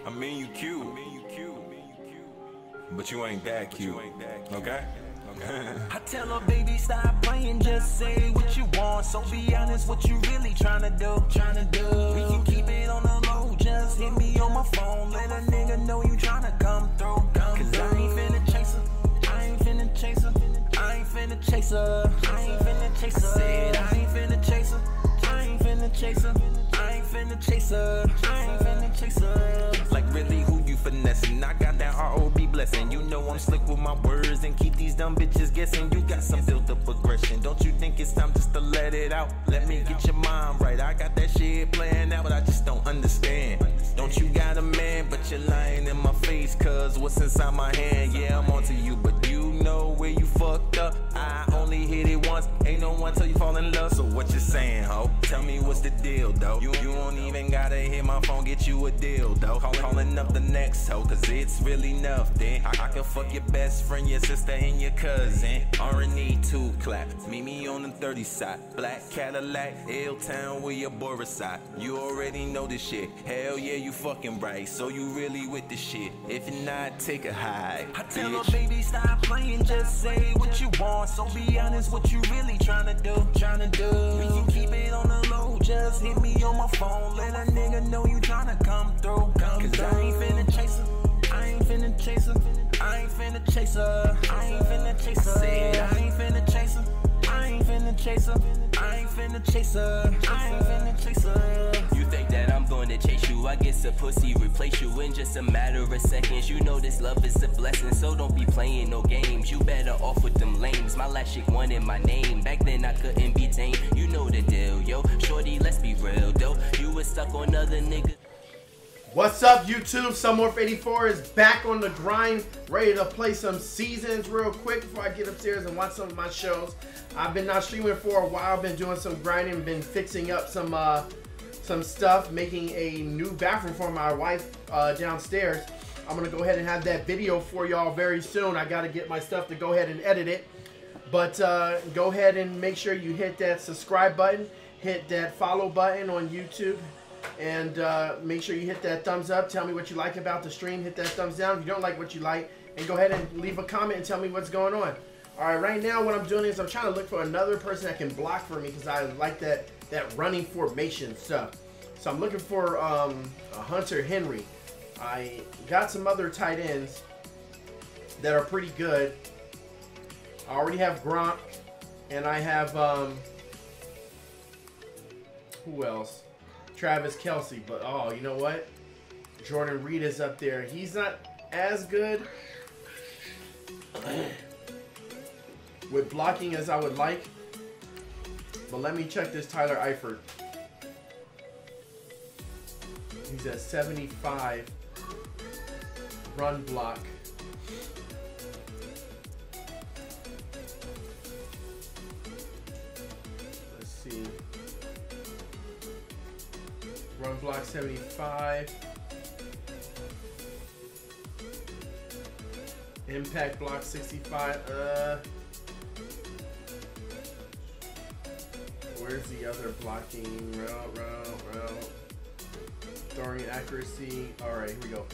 I mean you cute, but you ain't that cute, okay? I tell her, baby, stop playing, just say what you want. So be honest, what you really tryna do. We can keep it on the low, just hit me on my phone. Let a nigga know you tryna come through. Cause I ain't finna chase her, I ain't finna chase her, I ain't finna chase her, I ain't finna chase her. I said I ain't finna chase her, I ain't finna chase her, I ain't finna chase her, I ain't finna chase her. Like really, who you finessing? I got that R.O.B. blessing. You know I'm slick with my words and keep these dumb bitches guessing. You got some built-up aggression. Don't you think it's time just to let it out? Let me get your mind right. I got that shit playing out, but I just don't understand. Don't you got a man, but you're lying in my face, cause what's inside my hand? Yeah, I'm onto you, but you know where you fucked up. I only hit it once, ain't no one till you fall in love. So what you saying, ho? Tell me what's the deal, though. You don't even gotta hit my phone, get you a deal, though. Calling up the next hoe, cause it's really nothing. I can fuck your best friend, your sister, and your cousin. R&E 2 clap, meet me on the 30 side. Black Cadillac, L-Town where your boy reside. You already know this shit, hell yeah, you fucking right. So you really with this shit, if you're not, take a high. I tell her, baby, stop playing, just say what you want. So be honest, what you really tryna do. We can keep it on the low, just hit me on my phone. Let a nigga know you tryna come through. Cause I ain't finna chase her, I ain't finna chase her, I ain't finna chase her, I ain't finna chase her. I said I ain't finna chase her, I ain't finna chase her, I ain't finna chase her, I ain't finna chase her. You think that I'm gonna chase you? I guess a pussy replace you in just a matter of seconds. You know this love is a blessing, so don't be playing no games. You better off with them lames. My last chick wanted my name. Back then I couldn't be tamed. You know the deal, yo. Shorty, let's be real, though. You was stuck on other niggas. What's up, YouTube? Summerf84 is back on the grind, ready to play some seasons real quick before I get upstairs and watch some of my shows. I've been not streaming for a while, been doing some grinding, been fixing up some stuff, making a new bathroom for my wife downstairs. I'm gonna go ahead and have that video for y'all very soon. I gotta get my stuff to go ahead and edit it. But go ahead and make sure you hit that subscribe button, hit that follow button on YouTube. And make sure you hit that thumbs up. Tell me what you like about the stream. Hit that thumbs down if you don't like what you like. And go ahead and leave a comment and tell me what's going on. Alright, right now what I'm doing is I'm trying to look for another person that can block for me because I like that running formation stuff. So I'm looking for a Hunter Henry. I got some other tight ends that are pretty good. I already have Gronk. And I have, who else? Travis Kelce, but oh, you know what? Jordan Reed is up there. He's not as good with blocking as I would like. But let me check this Tyler Eifert. He's at 75 run block. Let's see. Run block 75. Impact block 65. Where's the other blocking? Route. Throwing accuracy. Alright, here we go.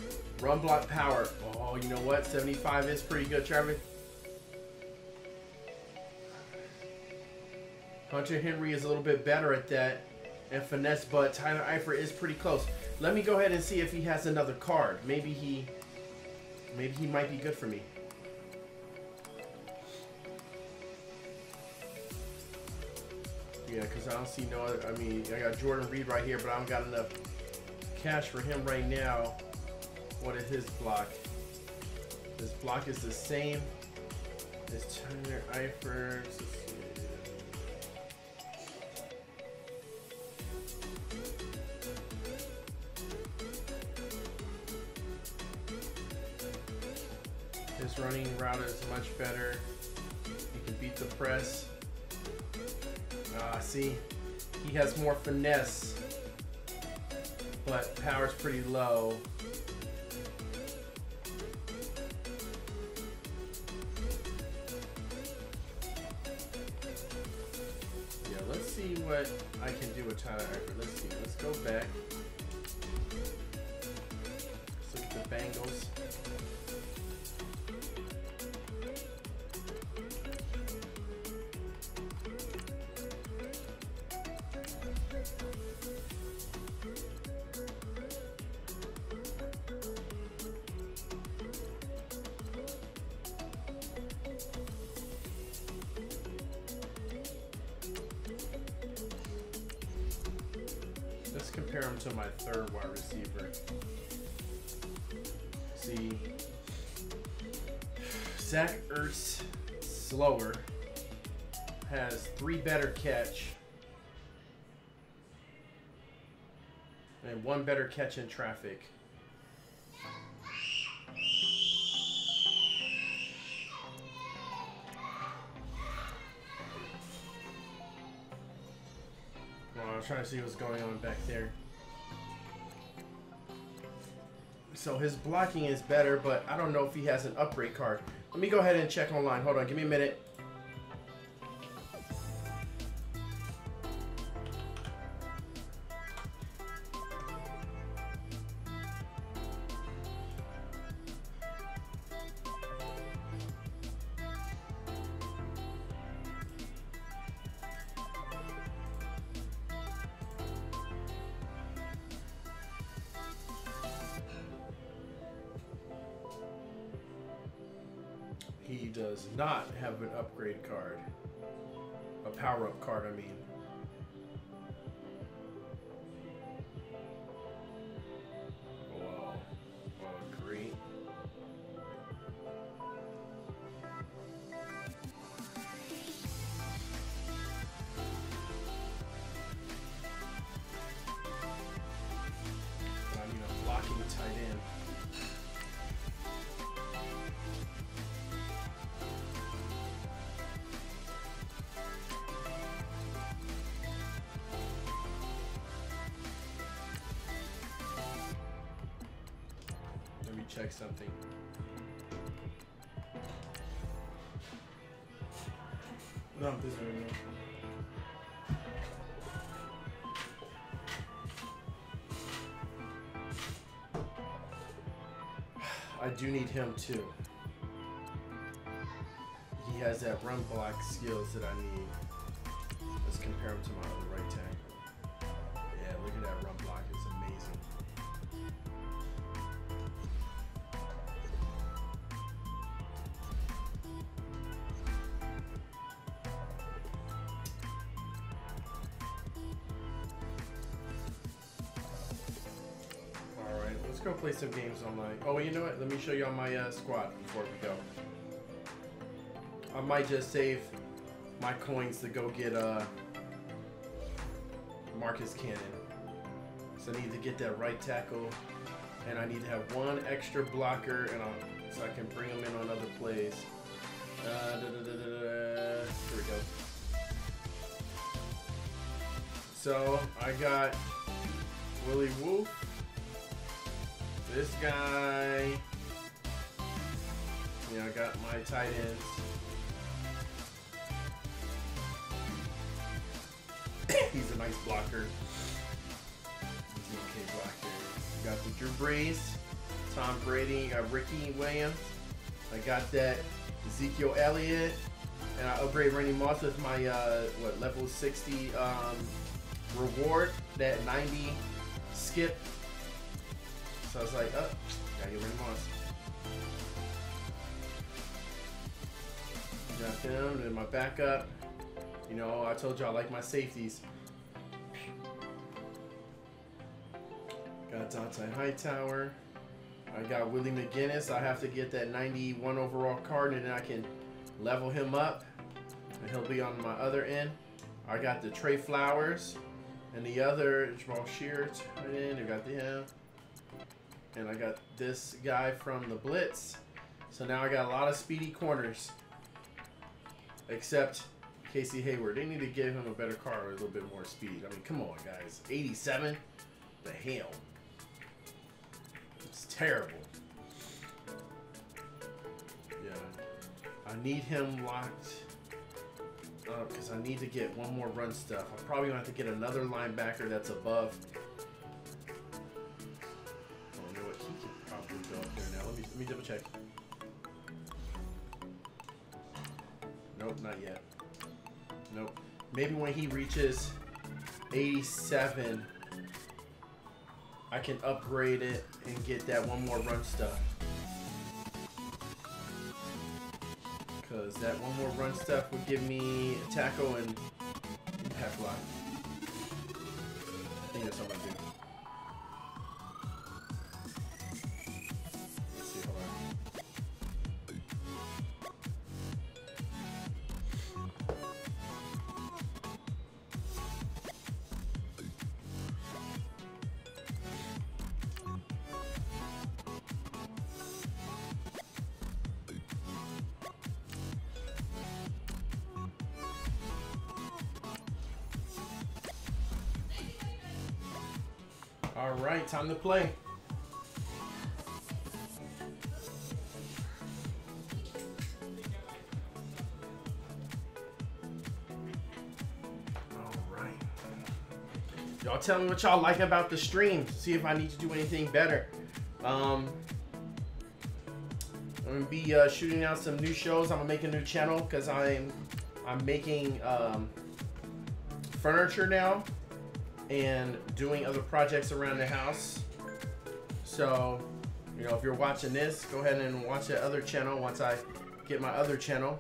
Run block power. Oh, you know what? 75 is pretty good, Travis. Hunter Henry is a little bit better at that. And finesse, but Tyler Eifert is pretty close. Let me go ahead and see if he has another card. Maybe he might be good for me. Yeah, because I don't see no other. I mean, I got Jordan Reed right here, but I don't got enough cash for him right now. What is his block? His block is the same as Tyler Eifert. His running route is much better. He can beat the press. See, he has more finesse, but power's pretty low. Yeah, let's see what I can do with Tyler Eifert. Let's see. Let's go back. the Bengals. Let's compare him to my third wide receiver. See, Zach Ertz, slower, has 3 better catch and 1 better catch in traffic. I'm trying to see what's going on back there. So his blocking is better, but I don't know if he has an upgrade card. Let me go ahead and check online. Hold on, give me a minute. He does not have an upgrade card. A power-up card, I mean. Whoa. Whoa, great. I need a blocking tight end. Check something. No, I'm busy right now. I do need him too. He has that run block skills that I need. Let's compare him to my other right tackle. Yeah, look at that run block. It's amazing. Let's go play some games online. Oh, you know what? Let me show y'all my squad before we go. I might just save my coins to go get Marcus Cannon. So I need to get that right tackle, and I need to have 1 extra blocker, and so I can bring him in on other plays. Here we go. So I got Willie Wolf. This guy, I got my tight ends. He's a nice blocker. He's an okay blocker. You got the Drew Brees, Tom Brady, you got Ricky Williams. I got that Ezekiel Elliott, and I upgrade Randy Moss with my level 60 reward, that 90 skip. So I was like, oh, gotta get Randy Moss. Got them, and my backup. I told you I like my safeties. Got Dante Hightower. I got Willie McGinnis. I have to get that 91 overall card, and then I can level him up, and he'll be on my other end. I got the Trey Flowers, and the other Jamal Shears. And then I got him. And I got this guy from the Blitz. So now I got a lot of speedy corners. Except Casey Hayward. They need to give him a better car with a little bit more speed. I mean, come on, guys. 87? The hell? It's terrible. Yeah. I need him locked up because I need to get 1 more run stuff. I'm probably going to have to get another linebacker that's above. Let me double check. Nope, not yet. Nope. Maybe when he reaches 87, I can upgrade it and get that one more run stuff. Because that one more run stuff would give me a tackle and impact block. I think that's all I'm gonna do. Let's see, hold on. All right, time to play. All right. Y'all tell me what y'all like about the stream. See if I need to do anything better. I'm gonna be shooting out some new shows. I'm gonna make a new channel because I'm making furniture now and doing other projects around the house. So, you know, if you're watching this, go ahead and watch that other channel once I get my other channel.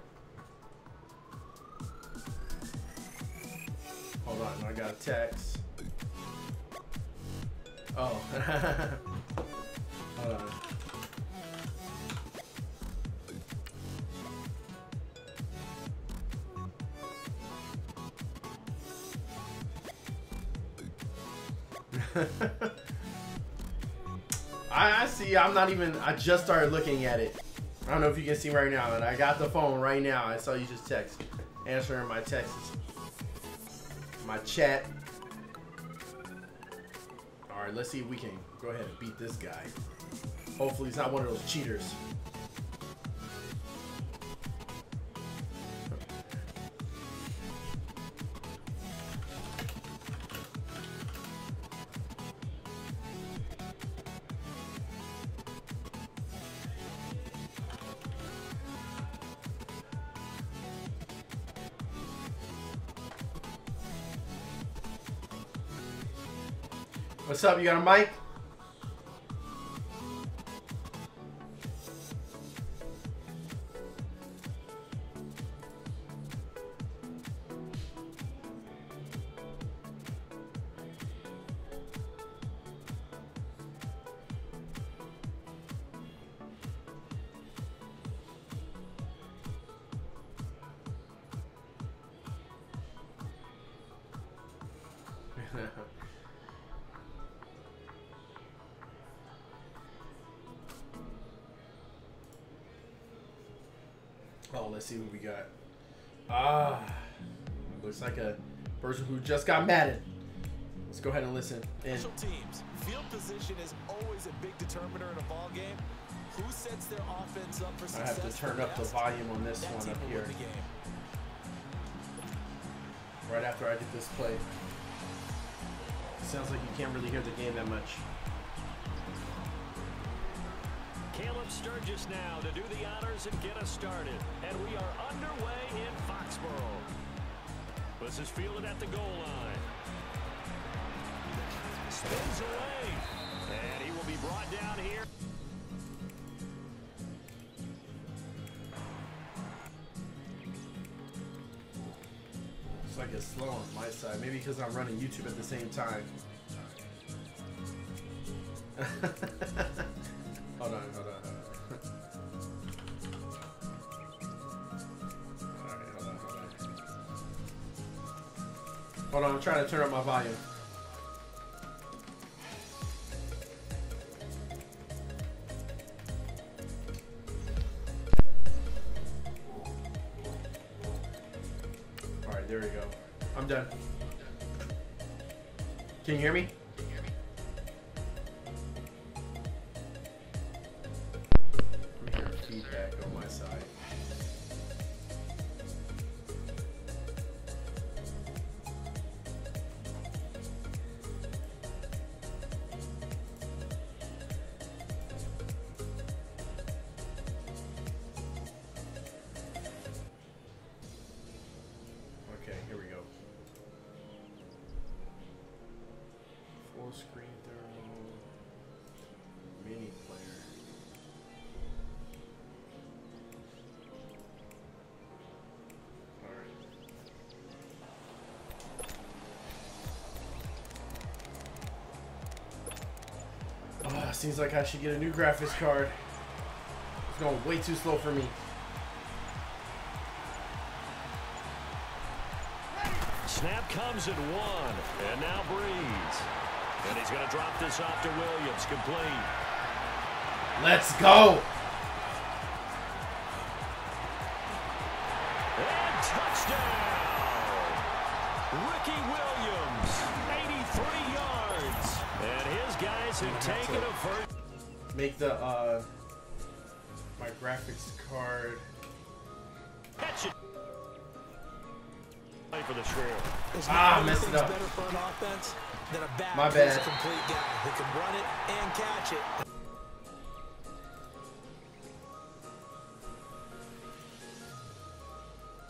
Hold on, I got a text. Oh. Hold on. I see. I just started looking at it. I don't know if you can see right now, and I got the phone right now. I saw you just text, answering my texts, my chat. All right, let's see if we can go ahead and beat this guy. Hopefully, he's not one of those cheaters. What's up? You got a mic? Oh, let's see what we got. Looks like a person who just got Madden. Let's go ahead and listen. And teams, field position is always a big determiner in a ball game. Who sets their offense up for success? I have to turn up the volume on this one up here. Right after I did this play. Sounds like you can't really hear the game that much. Caleb Sturgis now to do the honors and get us started. And we are underway in Foxborough. This is fielded at the goal line. Spins away. And he will be brought down here. Looks like it's slow on my side. Maybe because I'm running YouTube at the same time. Hold on. Hold on, I'm trying to turn up my volume. Alright, there we go. I'm done. Can you hear me? I'm hearing feedback on my side. throw, screen throw, mini player. Alright. Seems like I should get a new graphics card. It's going way too slow for me. Snap comes at 1, and now Breeze. And he's going to drop this off to Williams, complete. Let's go! And touchdown! Ricky Williams, 83 yards. And his guys have taken a first. Make the, my graphics card. Catch it. For the shrew. Messed it up. Better for an offense than a bad, my bad. Complete guy who can run it and catch it.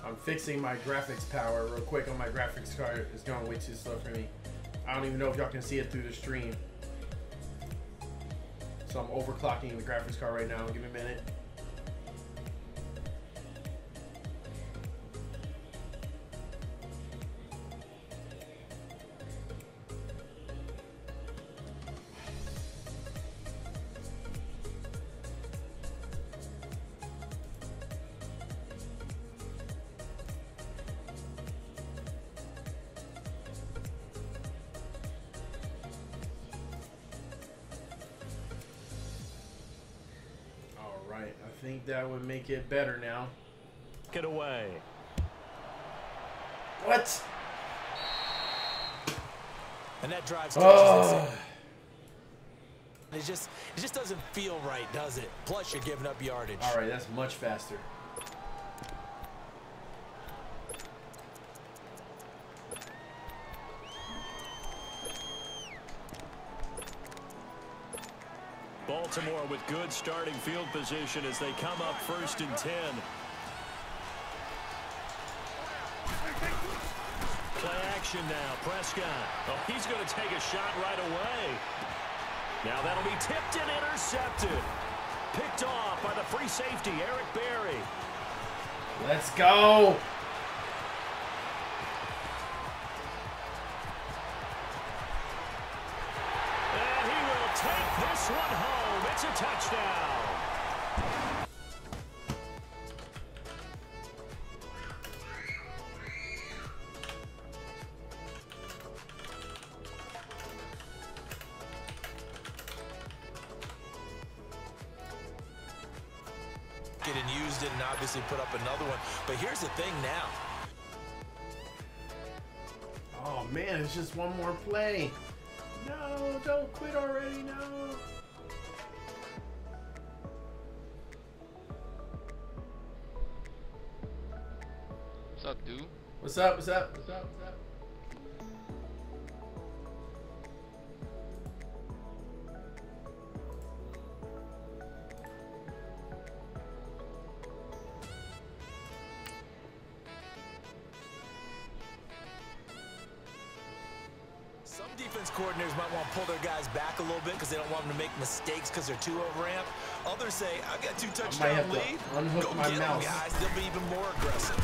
I'm fixing my graphics power real quick on my graphics card. It's going way too slow for me. I don't even know if y'all can see it through the stream. So I'm overclocking the graphics card right now. Give me a minute. I think that would make it better now. Get away. What? And that drives it just doesn't feel right, does it? Plus you're giving up yardage. All right, that's much faster. Baltimore with good starting field position as they come up 1st and 10. Play action now. Prescott. Oh, he's going to take a shot right away. Now that'll be tipped and intercepted. Picked off by the free safety, Eric Berry. Let's go. And he will take this one home. It's a touchdown. And used it and obviously put up another one. But here's the thing now. Oh man, it's just one more play. No, don't quit already, no. What's up, dude? What's up, what's up, what's up, what's up? Some defense coordinators might want to pull their guys back a little bit because they don't want them to make mistakes because they're too over-ramped. Others say, I've got 2 touchdown lead. Unhook Go my get mouse. them, guys. They'll be even more aggressive.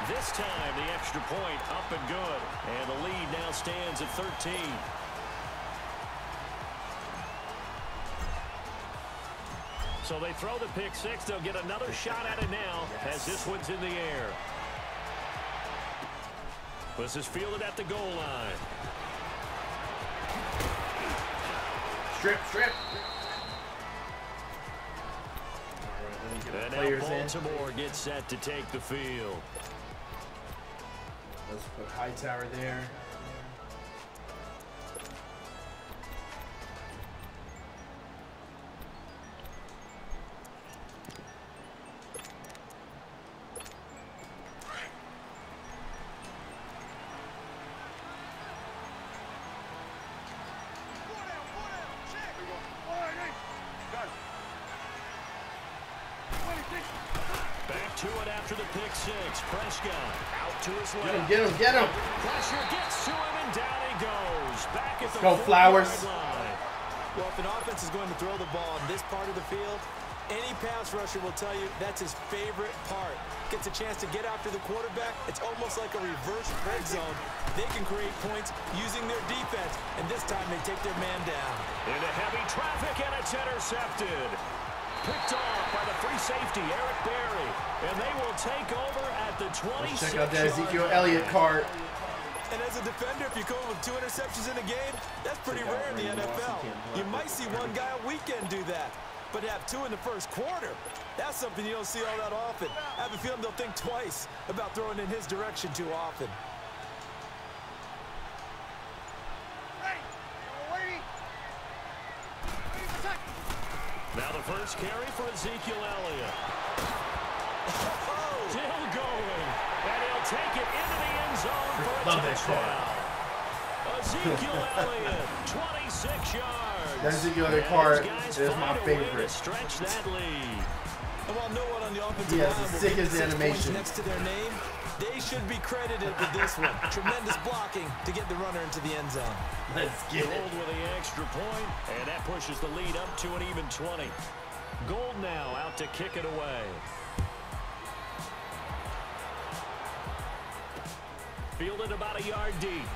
This time, the extra point up and good. And the lead now stands at 13. So they throw the pick six. They'll get another shot at it now as this one's in the air. This is fielded at the goal line. Strip, strip. And now Baltimore gets set to take the field. Let's put Hightower there. Back to it after the pick six. Prescott out to his left. Get him, get him, get him. Pressure gets to him, and down he goes. the Go Flowers. line. Well, if an offense is going to throw the ball in this part of the field, any pass rusher will tell you that's his favorite part. Gets a chance to get after the quarterback. It's almost like a reverse red zone. They can create points using their defense, and this time they take their man down. Into heavy traffic, and it's intercepted. Picked off by the free safety, Eric Berry. And they will take over at the 26. Check out that Ezekiel Elliott card. And as a defender, if you come with 2 interceptions in a game, that's pretty rare in the NFL. You might see one guy a weekend do that. But to have 2 in the first quarter, that's something you don't see all that often. I have a feeling they'll think twice about throwing in his direction too often. Now the first carry for Ezekiel Elliott. Still going. And he'll take it into the end zone for a touchdown. Ezekiel Elliott, 26 yards. That Ezekiel Elliott card is my favorite. Stretch that lead. And while no one on the offensive He has line the will sickest get 6 points animation. next to their name, they should be credited with this one. Tremendous blocking to get the runner into the end zone. Let's get it. Gold with the extra point, and that pushes the lead up to an even 20. Gold now out to kick it away. Fielded about a yard deep.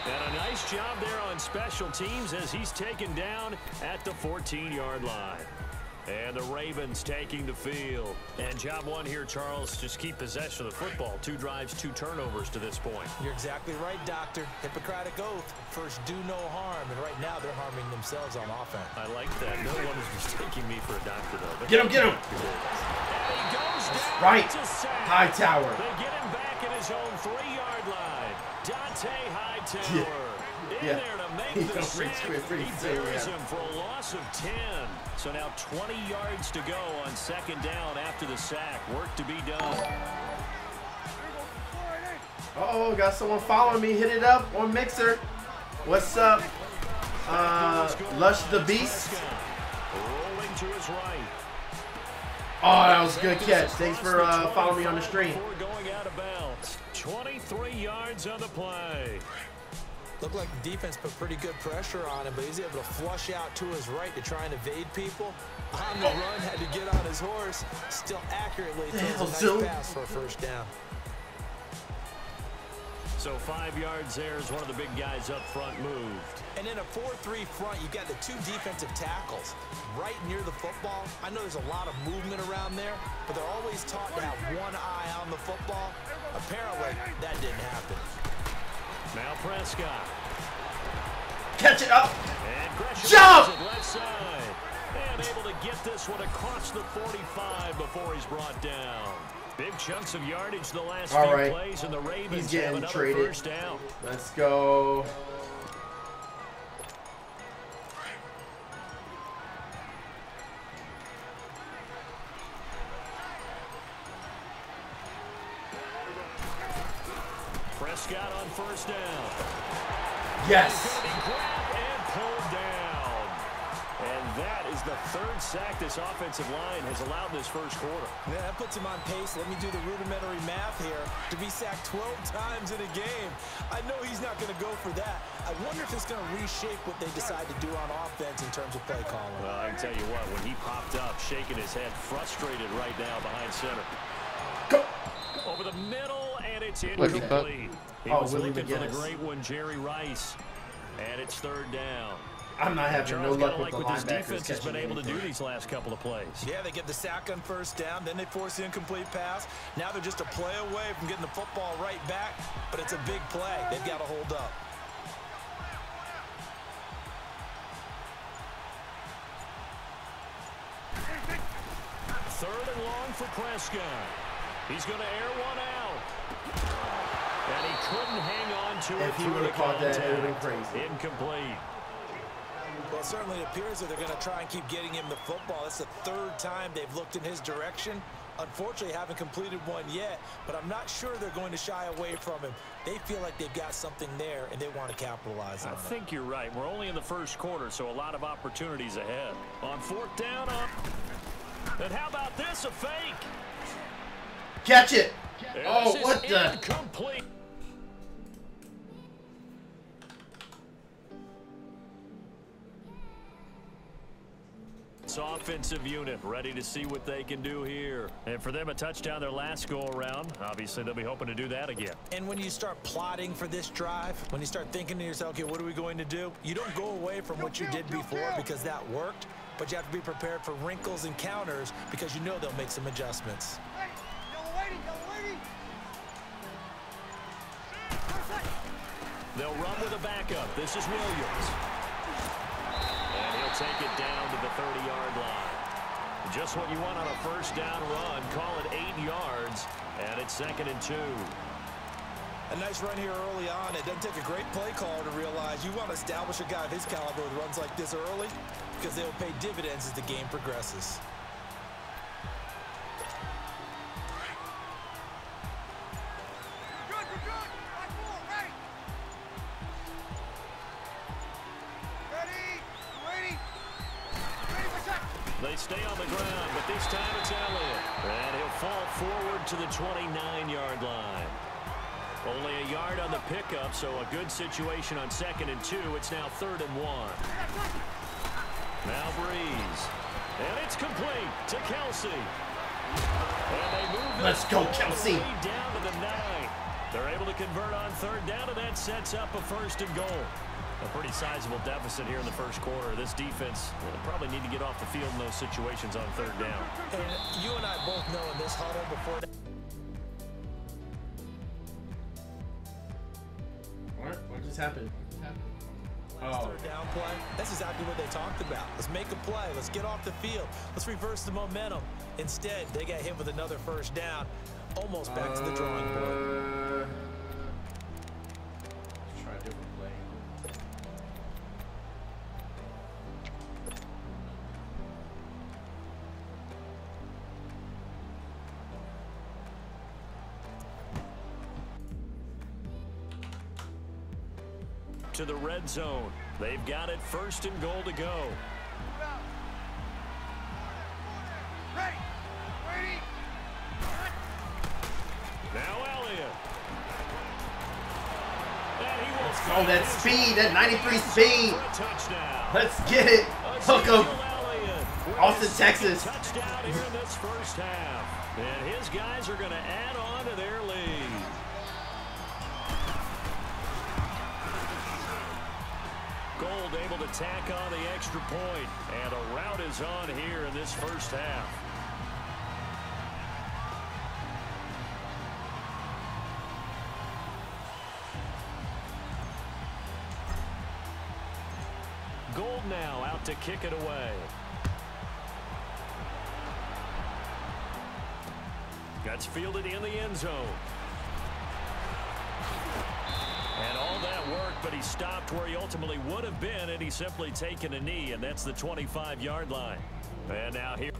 And a nice job there on special teams as he's taken down at the 14-yard line. And the Ravens taking the field. And job one here, Charles, just keep possession of the football. 2 drives, 2 turnovers to this point. You're exactly right, Doctor. Hippocratic oath. First, do no harm. And right now, they're harming themselves on offense. I like that. No one is mistaking me for a doctor, though. But Get him, get him. and he goes down Right. to sack. Hightower. They get him back in his own 3-yard line. Dante Hightower in Yeah. there to make He the don't sack. pretty He soon, buries yeah. him for a loss of 10. So now 20 yards to go on 2nd down after the sack. Work to be done. Uh-oh, got someone following me. Hit it up on Mixer. What's up? Lush the Beast. Rolling to his right. Oh, that was a good catch. Thanks for following me on the stream. Before going out of bounds. 23 yards on the play. Looked like the defense put pretty good pressure on him, but he's able to flush out to his right to try and evade people. On the run, had to get on his horse. Still accurately throws a nice pass for a first down. So 5 yards there as one of the big guys up front moved. And in a 4-3 front, you've got the 2 defensive tackles right near the football. I know there's a lot of movement around there, but they're always taught to have one eye on the football. Apparently, that didn't happen. Now Prescott. Catch it up. And Gresham Jump! goes it left side. And able to get this one across the 45 before he's brought down. Big chunks of yardage the last few plays, and the Ravens have another traded. first down. Let's go. Prescott on first down. Yes. He's going to be grabbed and pulled down. And that is the 3rd sack this offensive line has allowed in this first quarter. Yeah, that puts him on pace. Let me do the rudimentary math here. To be sacked 12 times in a game. I know he's not going to go for that. I wonder if it's going to reshape what they decide to do on offense in terms of play calling. Well, I can tell you what, when he popped up, shaking his head, frustrated right now behind center. Go. Over the middle, and it's incomplete. He was Willie looking for the McGinnis. great one, Jerry Rice. And it's 3rd down. I'm not having Charles, no luck like with the what this linebackers defense has been catching able to do anything. these last couple of plays. Yeah, they get the sack on first down, then they force the incomplete pass. Now they're just a play away from getting the football right back, but it's a big play. They've got to hold up. Third and long for Prescott. He's going to air one out. And he couldn't hang on to it. If he would have caught that, it would have been crazy. Incomplete. Well, it certainly appears that they're going to try and keep getting him the football. It's the 3rd time they've looked in his direction. Unfortunately, haven't completed one yet, but I'm not sure they're going to shy away from him. They feel like they've got something there, and they want to capitalize on it. I think you're right. We're only in the first quarter, so a lot of opportunities ahead. On 4th down, up. And how about this, a fake? Catch it. And Oh, this is what the? incomplete. This offensive unit ready to see what they can do here. And for them, a touchdown their last go-around. Obviously, they'll be hoping to do that again. And when you start plotting for this drive, when you start thinking to yourself, okay, what are we going to do? You don't go away from what you did before because that worked, but you have to be prepared for wrinkles and counters because you know they'll make some adjustments. They'll run with a backup. This is Williams. And he'll take it down to the 30-yard line. Just what you want on a first down run. Call it 8 yards, and it's 2nd and 2. A nice run here early on. It doesn't take a great play caller to realize you want to establish a guy of his caliber with runs like this early because they will pay dividends as the game progresses. They stay on the ground, but this time it's Elliott. And he'll fall forward to the 29-yard line. Only a yard on the pickup, so a good situation on 2nd and 2. It's now 3rd and 1. Now Breeze. And it's complete to Kelsey. And they move Let's go, Kelsey. Down to the 9. They're able to convert on 3rd down, and that sets up a 1st and goal. A pretty sizable deficit here in the first quarter. This defense will probably need to get off the field in those situations on 3rd down. And you and I both know in this huddle before that. What just happened? Last 3rd down play. That's exactly what they talked about. Let's make a play. Let's get off the field. Let's reverse the momentum. Instead, they got hit with another 1st down. Almost back to the drawing board. Let's try a different play. To the red zone. They've got it 1st and goal to go. Now Elliott. Oh, that speed, that 93 speed. Let's get it. Hook him. Austin, Texas. Touchdown here in this first half. And his guys are going to add on to their lead. Gold able to tack on the extra point. And a rout is on here in this first half. Gold now out to kick it away. That's fielded in the end zone. And all that worked, but he stopped where he ultimately would have been, and he's simply taken a knee, and that's the 25-yard line. And now here.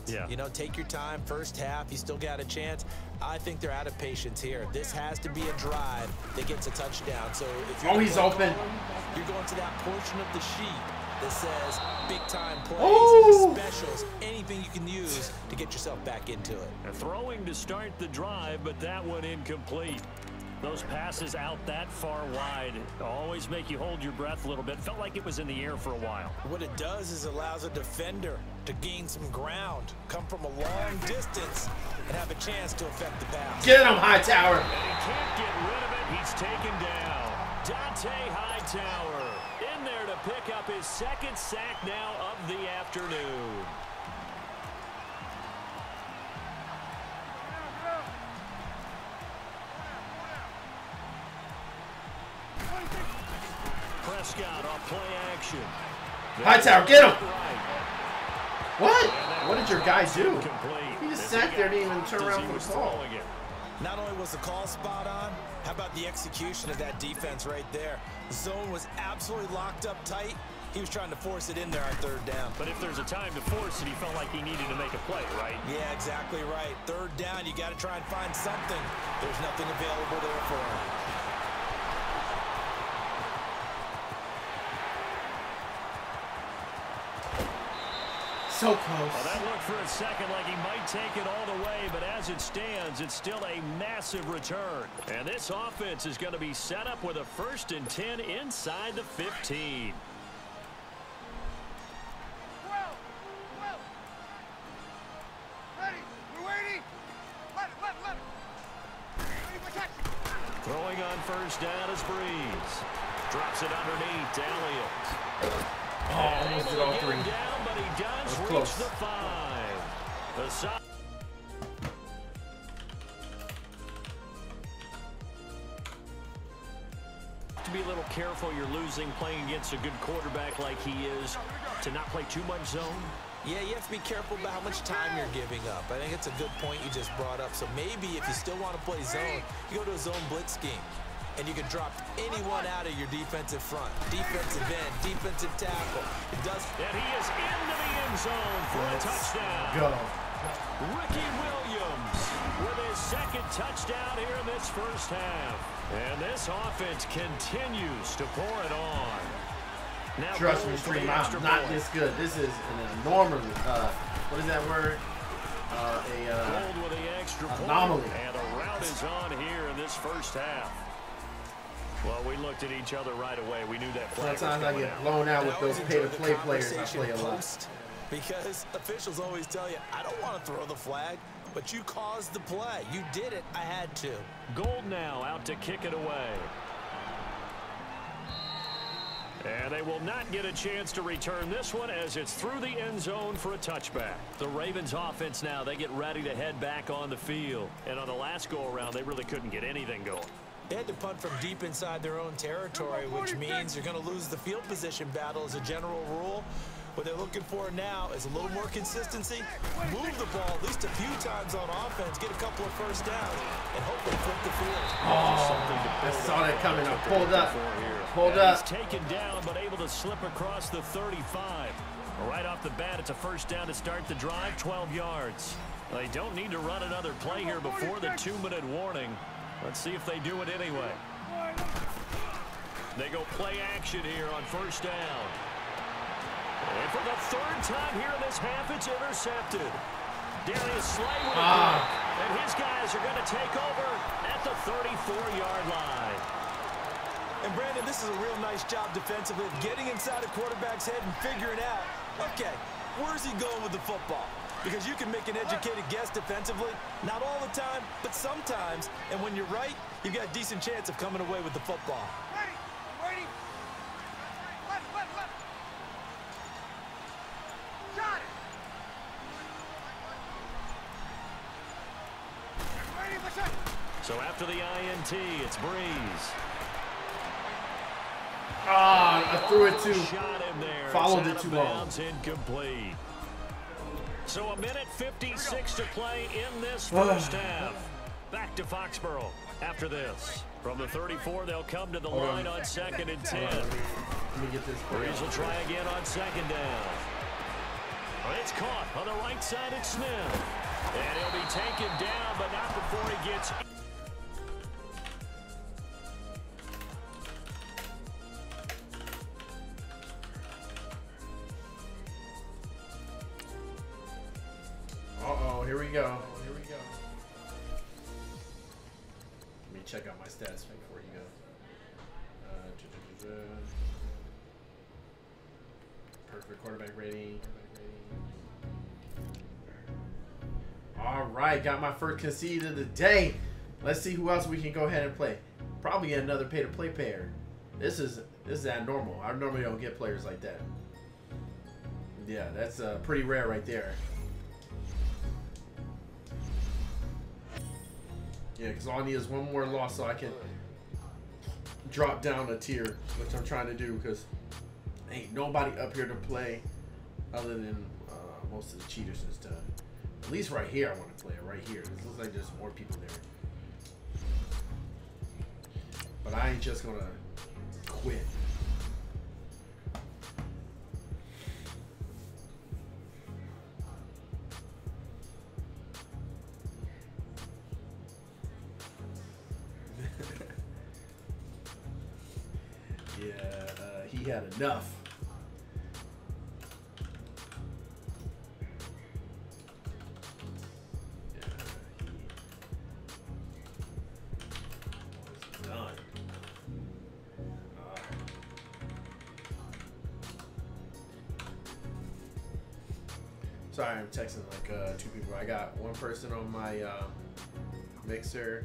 Yeah. You know, take your time. First half, you still got a chance. I think they're out of patience here. This has to be a drive that gets a touchdown. So if you're he's open. You're going to that portion of the sheet that says big-time plays, specials, anything you can use to get yourself back into it. Throwing to start the drive, but that one incomplete. Those passes out that far wide always make you hold your breath a little bit. Felt like it was in the air for a while. What it does is allows a defender to gain some ground, come from a long distance, and have a chance to affect the pass. Get him, Hightower. And he can't get rid of it. He's taken down. Dante Hightower in there to pick up his 2nd sack now of the afternoon. Prescott off play action. Hightower, get him. What? What did your guy do? He just sat there and didn't even turn around for the call. Not only was the call spot on, how about the execution of that defense right there? The zone was absolutely locked up tight. He was trying to force it in there on 3rd down. But if there's a time to force it, he felt like he needed to make a play, right? Yeah, exactly right. 3rd down, you got to try and find something. There's nothing available there for him. So close. Well, that looked for a second like he might take it all the way, but as it stands, it's still a massive return. And this offense is going to be set up with a 1st and 10 inside the 15. Throwing on 1st down is Breeze. Drops it underneath to Elliott. Oh, almost did all 3. Down, but he does reach close. the 5. The side. To be a little careful, you're losing playing against a good quarterback like he is, to not play too much zone. Yeah, you have to be careful about how much time you're giving up. I think it's a good point you just brought up. So maybe if you still want to play zone, you go to a zone blitz scheme. And you can drop anyone out of your defensive front. Defensive end, defensive tackle. It does. And he is into the end zone for a touchdown. Go. Ricky Williams with his 2nd touchdown here in this 1st half. And this offense continues to pour it on. Now Trust me, Stream, I'm not this good. This is an enormous, what is that word? Gold with the extra anomaly. Point, and a route is on here in this 1st half. Well, we looked at each other right away. We knew that flag Sometimes was I coming get out. blown out with those pay-to-play players. I play a lot. Because officials always tell you, I don't want to throw the flag, but you caused the play. You did it. I had to. Gold now out to kick it away. And they will not get a chance to return this one as it's through the end zone for a touchback. The Ravens offense now, they get ready to head back on the field. And on the last go-around, they really couldn't get anything going. They had to punt from deep inside their own territory, which means you're going to lose the field position battle as a general rule. What they're looking for now is a little more consistency, move the ball at least a few times on offense, get a couple of 1st downs, and hopefully flip the field. Oh, I saw that coming. I pulled up. Pulled up. He's taken down, but able to slip across the 35. Right off the bat, it's a 1st down to start the drive, 12 yards. They don't need to run another play here before the 2-minute warning. Let's see if they do it anyway. They go play action here on 1st down. And for the 3rd time here in this half, it's intercepted. Darius Slay with a block, and his guys are going to take over at the 34-yard line. And Brandon, this is a real nice job defensively of getting inside a quarterback's head and figuring out, okay, where's he going with the football? Because you can make an educated guess defensively, not all the time, but sometimes. And when you're right, you've got a decent chance of coming away with the football. Ready. Left. Got it. Ready, So after the INT, it's Breeze. I threw it too. Shot him there. Followed it too long. Incomplete. So a minute 56 to play in this 1st half. Back to Foxborough after this. From the 34, they'll come to the line on 2nd and 10. Let me get this. Breeze will try again on 2nd down. It's caught on the right side. It's Smith. And he'll be taken down, but not before he gets... Uh-oh, here we go. Let me check out my stats before you go. Perfect quarterback rating. All right, got my 1st concede of the day. Let's see who else we can go ahead and play. Probably get another pay-to-play player. This is abnormal. I normally don't get players like that. Yeah, that's pretty rare right there. Yeah, because all I need is one more loss so I can drop down a tier, which I'm trying to do because ain't nobody up here to play other than most of the cheaters and stuff. At least right here I want to play it right here. It looks like there's more people there. But I ain't just going to quit. He had enough. Sorry, I'm texting like 2 people. I got 1 person on my mixer.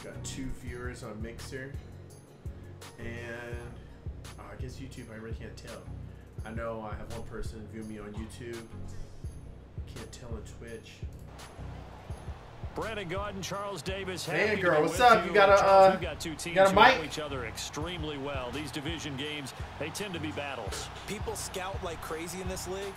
Got 2 viewers on Mixer, and I guess YouTube. I really can't tell. I know I have 1 person view me on YouTube. Can't tell on Twitch. Brandon Gaudin, Charles Davis. Hey, girl, what's up? You got a two teams got a mic? who know each other extremely well. These division games, they tend to be battles. People scout like crazy in this league,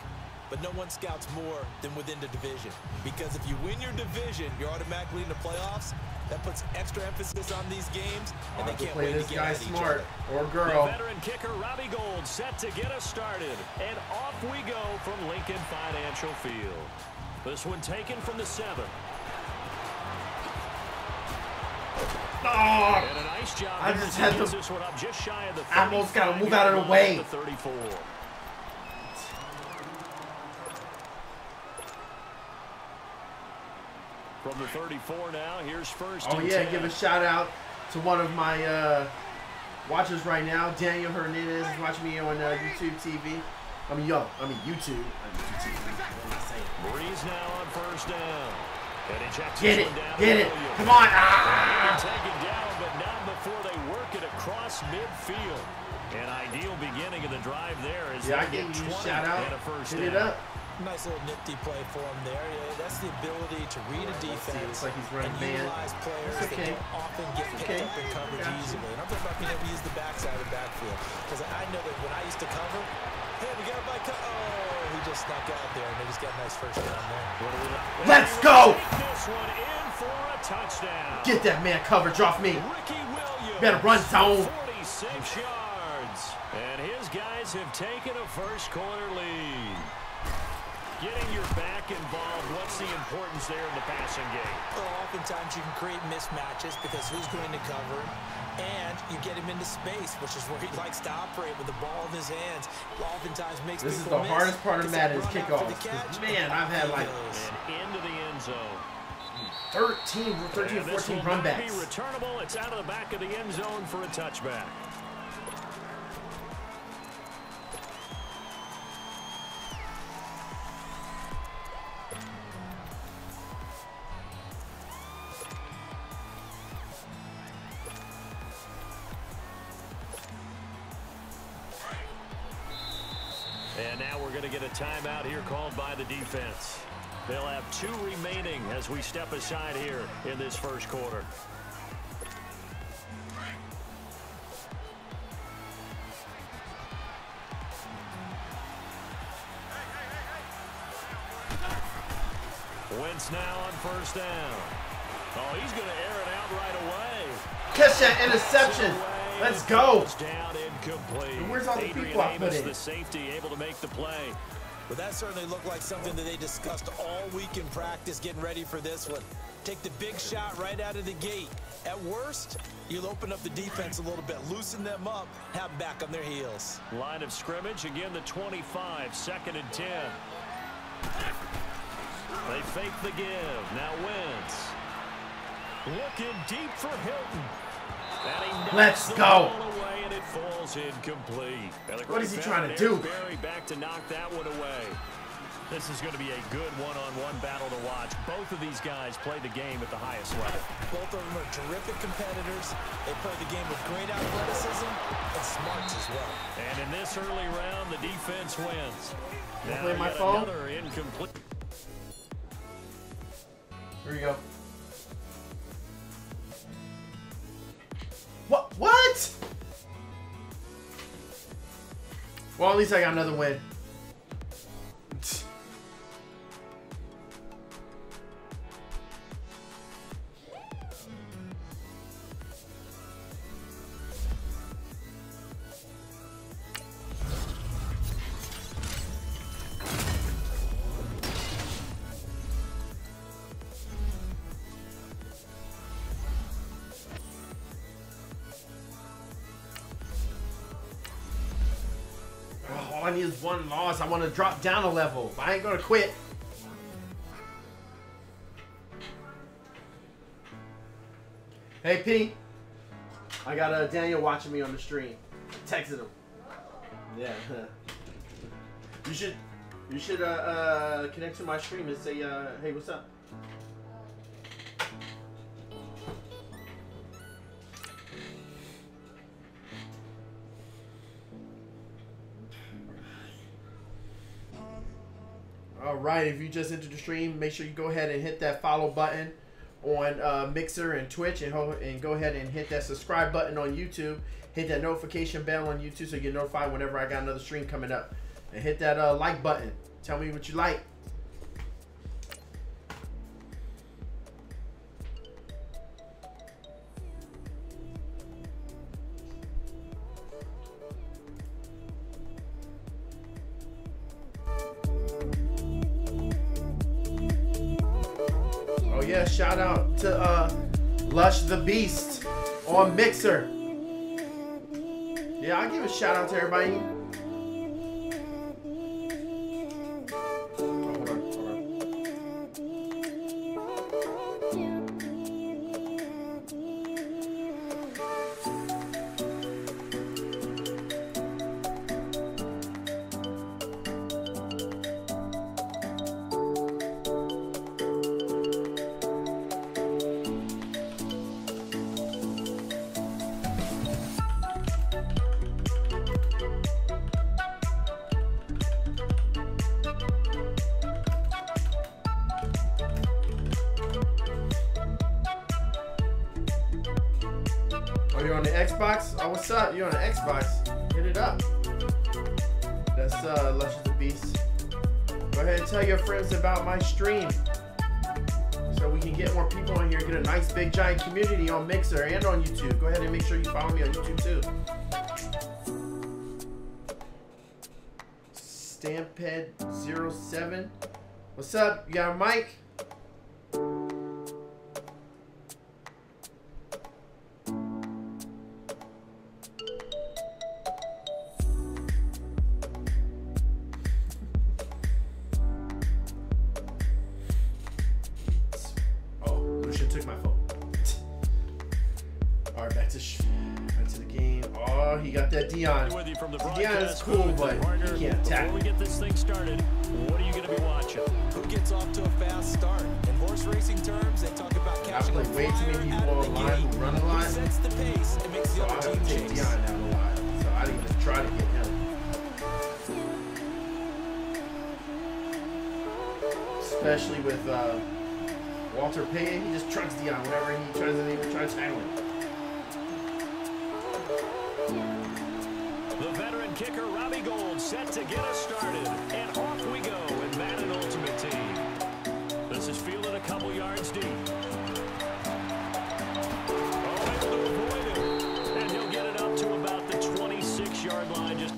but no one scouts more than within the division. Because if you win your division, you're automatically in the playoffs. That puts extra emphasis on these games, and they can't wait to get at each other. Or girl. The veteran kicker Robbie Gould set to get us started, and off we go from Lincoln Financial Field. This one taken from the 7. Oh, And a nice job. I just had to. This one up just shy of the I almost got to move out of the way. The 34. From the 34 now, here's first. Oh yeah, give a shout out to one of my watchers right now, Daniel Hernandez is watching me on YouTube TV. I mean YouTube. YouTube TV. What am I saying? Breeze now on first down. And he checks Get this it, one down get to it. Williams. Come on. Taken down, but not before they work it across midfield. An ideal beginning of the drive there. As Yeah, I they gave get you a 20 shout out. and a first Hit it down. up. Nice little nifty play for him there. Yeah, that's the ability to read a defense Looks like he's running and man. utilize players It's okay. that don't often get It's picked okay. up in coverage Got you. easily. And I'm talking about being able to use the backside of the backfield. Because I know that when I used to cover, hey, we got a bike. Oh, he just snuck out there, and they just got a nice first down there. Let's go. This one in for a touchdown. Get that man coverage off me. Ricky Williams. Better run zone. 46 yards. And his guys have taken a first quarter lead. Getting your back involved, what's the importance there in the passing game? Well, oftentimes you can create mismatches because who's going to cover him, and you get him into space, which is where he likes to operate with the ball in his hands. Oftentimes makes This is people the miss. hardest part of Gets Madden that is run out for the kickoffs. catch. Man, I've had like And into the end zone. 13 And or this 14 will run not be backs. returnable. It's out of the back of the end zone for a touchback. And now we're going to get a timeout here called by the defense. They'll have 2 remaining as we step aside here in this first quarter. Wentz now on first down. Oh, he's going to air it out right away. Catch that interception. Let's go. Down incomplete. And where's all the Adrian people I put Amos, in? the safety, able to make the play. But that certainly looked like something that they discussed all week in practice, getting ready for this one. Take the big shot right out of the gate. At worst, you'll open up the defense a little bit, loosen them up, have them back on their heels. Line of scrimmage, again the 25, 2nd and 10. They fake the give. Now Wentz. Looking deep for Hilton. And he knocks Let's the go. ball away, and it falls incomplete. And the What is he great trying to battle, do? Barry back to knock that one away. This is going to be a good one-on-one battle to watch. Both of these guys play the game at the highest level. Both of them are terrific competitors. They play the game with great athleticism and smarts as well. And in this early round, the defense wins. Now play my yet phone? another incomplete. Here we go. What? Well, at least I got another win. All I need is 1 loss. I want to drop down a level, but I ain't gonna quit. Hey, P. I got Daniel watching me on the stream. I texted him. Yeah. You should connect to my stream and say, hey, what's up? All right, if you just entered the stream, make sure you go ahead and hit that follow button on Mixer and Twitch, and go ahead and hit that subscribe button on YouTube. Hit that notification bell on YouTube so you get notified whenever I got another stream coming up. And hit that like button. Tell me what you like. Oh yeah, shout out to Lush the Beast on Mixer. Yeah, I'll give a shout out to everybody. You're on the Xbox? Oh, what's up? You're on the Xbox. Hit it up. That's Lush the Beast. Go ahead and tell your friends about my stream so we can get more people in here, get a nice big giant community on Mixer and on YouTube. Go ahead and make sure you follow me on YouTube too. Stamped07. What's up? You got a mic? Dion is cool, but he can't tackle. Before we get this thing started, what are you going to be watching? Who gets off to a fast start? In horse racing terms, they talk about catching I play way too many people online who run a lot. Sets the pace and makes the other team take Dion down a lot, so I didn't even try to get him. Especially with Walter Payton, he just trucks Dion whenever he tries to even try to tackle him. The veteran kicker Robbie Gould set to get us started, and off we go in Madden Ultimate Team. This is fielded a couple yards deep. Oh, able to avoid it, and he'll get it up to about the 26-yard line. Just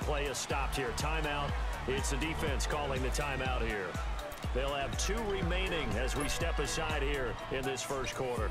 play is stopped here. Timeout. It's the defense calling the timeout here. They'll have 2 remaining as we step aside here in this first quarter.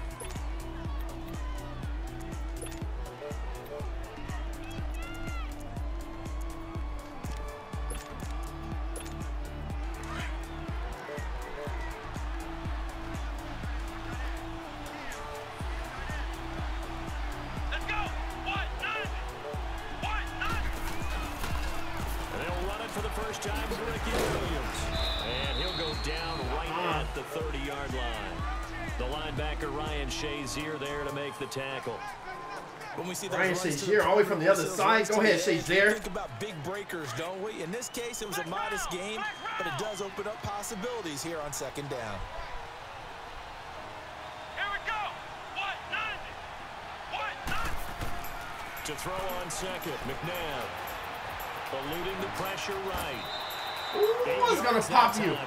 There to make the tackle. When we see Ryan Shazier all the way from the other side. Go ahead, Shazier. Think about big breakers, don't we? In this case, it was a modest game, but it does open up possibilities here on second down. Here we go. 190. To throw on second, McNabb. Eluding the pressure right. Ooh, I was going to pop you.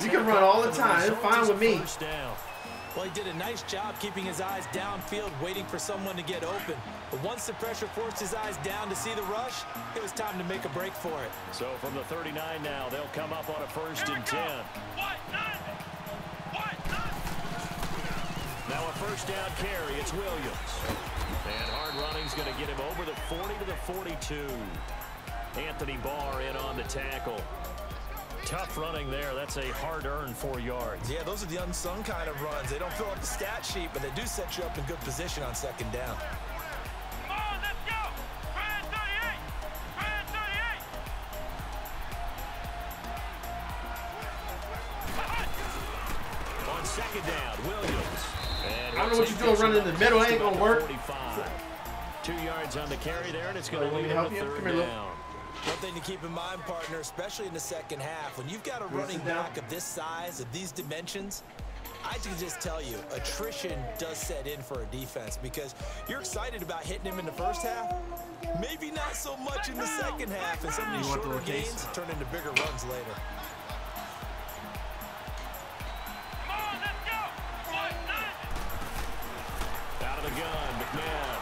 You can run all the time. It's fine with me. Well, he did a nice job keeping his eyes downfield, waiting for someone to get open. But once the pressure forced his eyes down to see the rush, it was time to make a break for it. So from the 39 now, they'll come up on a 1st and 10. Now a 1st down carry. It's Williams. And hard running's going to get him over the 40 to the 42. Anthony Barr in on the tackle. Tough running there. That's a hard-earned 4 yards. Yeah, those are the unsung kind of runs. They don't fill up the stat sheet, but they do set you up in good position on 2nd down. Come on, let's go! Brand 38! Brand 38! On 2nd down, Williams. And I don't know what you're doing running in the middle. It ain't going to work. 45. 2 yards on the carry there, and it's going to Want lead me to him help to you? 3rd Come here, down. One thing to keep in mind, partner, especially in the 2nd half, when you've got a running back of this size, of these dimensions, I can just tell you, attrition does set in for a defense because you're excited about hitting him in the 1st half, maybe not so much in the 2nd half, and some of these shorter gains turn into bigger runs later. Come on, let's go! Out of the gun, McMahon.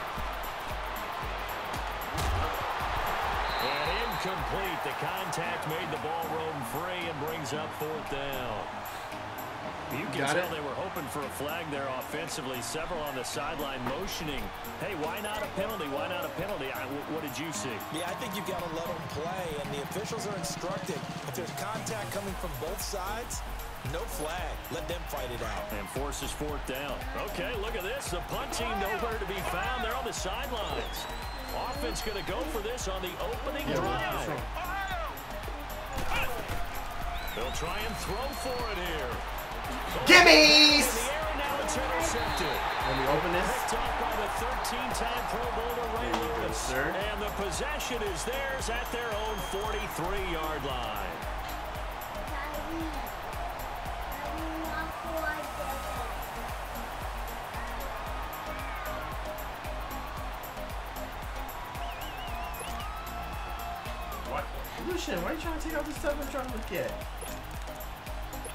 And incomplete. The contact made the ball roam free and brings up 4th down. You can tell they were hoping for a flag there offensively. Several on the sideline motioning. Hey, why not a penalty? Why not a penalty? What did you see? Yeah, I think you've got to let them play, and the officials are instructed. If there's contact coming from both sides, no flag. Let them fight it out. And forces 4th down. Okay, look at this. The punt team nowhere to be found. They're on the sidelines. Offense going to go for this on the opening drive. They'll try and throw for it here. Gimmies! Now it's intercepted. Let me open this. Picked up by the 13-time Pro Bowler Ray Lewis. And the possession is theirs at their own 43-yard line. What? Lucian, why are you trying to take out this stuff I'm trying to look at?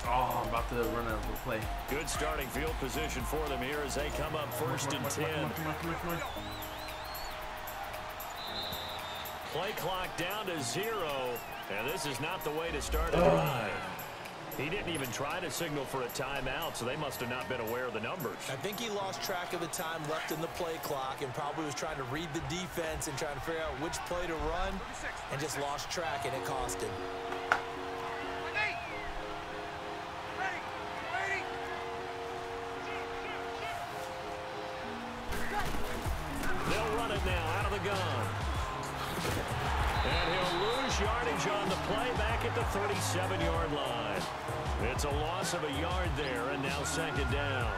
Oh, I'm about to run out of the play. Good starting field position for them here as they come up 1st and 10. Come on. Play clock down to 0, and this is not the way to start a drive. He didn't even try to signal for a timeout, so they must have not been aware of the numbers. I think he lost track of the time left in the play clock and probably was trying to read the defense and trying to figure out which play to run and just lost track, and it cost him. They'll run it now out of the gun. And he'll lose yardage on the play back at the 37-yard line. It's a loss of a yard there, and now 2nd down.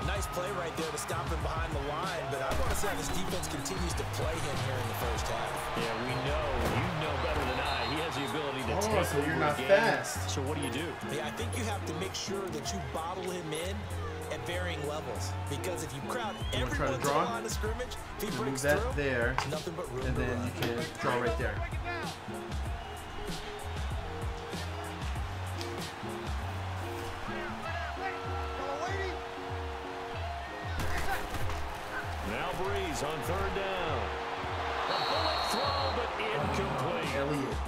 Nice play right there to stop him behind the line, but I want to see how this defense continues to play him here in the 1st half. Yeah, we know. You know better than I. He has the ability to take so over you're not a game. fast. So what do you do? Yeah, I think you have to make sure that you bottle him in at varying levels, because if you crowd everyone to the line of scrimmage, if he breaks that through, there, nothing but room and to then run. you can draw right there. Now Breeze on 3rd down. A bullet throw, but incomplete.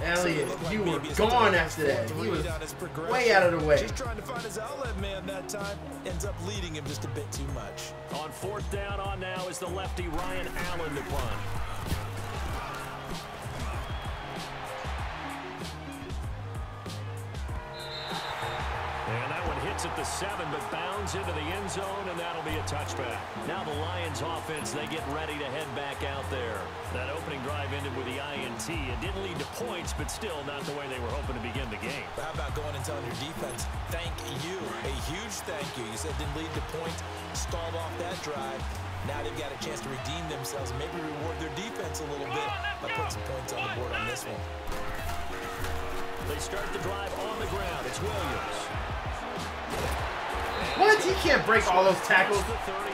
Elliott, you were gone after that. He was way out of the way. Just trying to find his outlet man that time. Ends up leading him just a bit too much. On 4th down on now is the lefty Ryan Allen to punt. And that one hits at the 7, but bounds into the end zone, and that'll be a touchback. Now the Lions offense, they get ready to head back out there. That opening drive ended with the INT. It didn't lead to points, but still not the way they were hoping to begin the game. But how about going and telling your defense, thank you, a huge thank you. You said it didn't lead to points, stalled off that drive. Now they've got a chance to redeem themselves, maybe reward their defense a little bit by putting some points on the board on this one. They start the drive on the ground. It's Williams. What? He can't break all those tackles.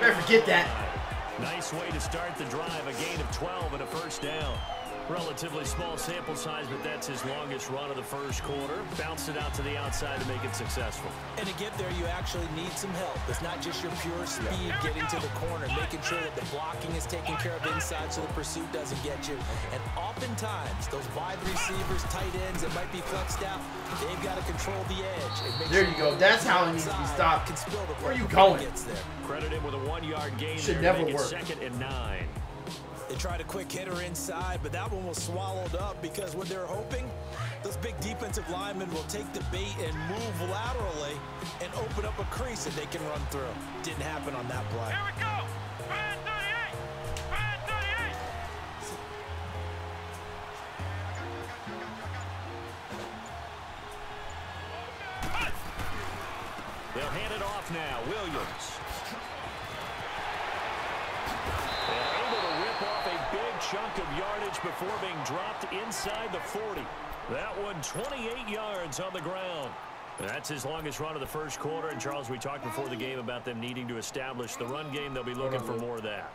Better forget that. Nice way to start the drive. A gain of 12 and a 1st down. Relatively small sample size, but that's his longest run of the first quarter. Bounced it out to the outside to make it successful. And to get there, you actually need some help. It's not just your pure speed getting to the corner, making sure that the blocking is taken care of inside so the pursuit doesn't get you. And oftentimes, those wide receivers, tight ends that might be flexed out, they've got to control the edge. And there you go. That's how it needs to be stopped. Where are you going? Credit him with a 1-yard gain. Should there never to make work. It 2nd and 9. They tried a quick hitter inside, but that one was swallowed up because what they're hoping, those big defensive linemen will take the bait and move laterally and open up a crease that they can run through. Didn't happen on that play. Here we go. Fan 38. Fan 38. They'll hand it off now. Williams. Chunk of yardage before being dropped inside the 40. That one 28 yards on the ground. That's his longest run of the first quarter. And Charles, we talked before the game about them needing to establish the run game. They'll be looking for more of that.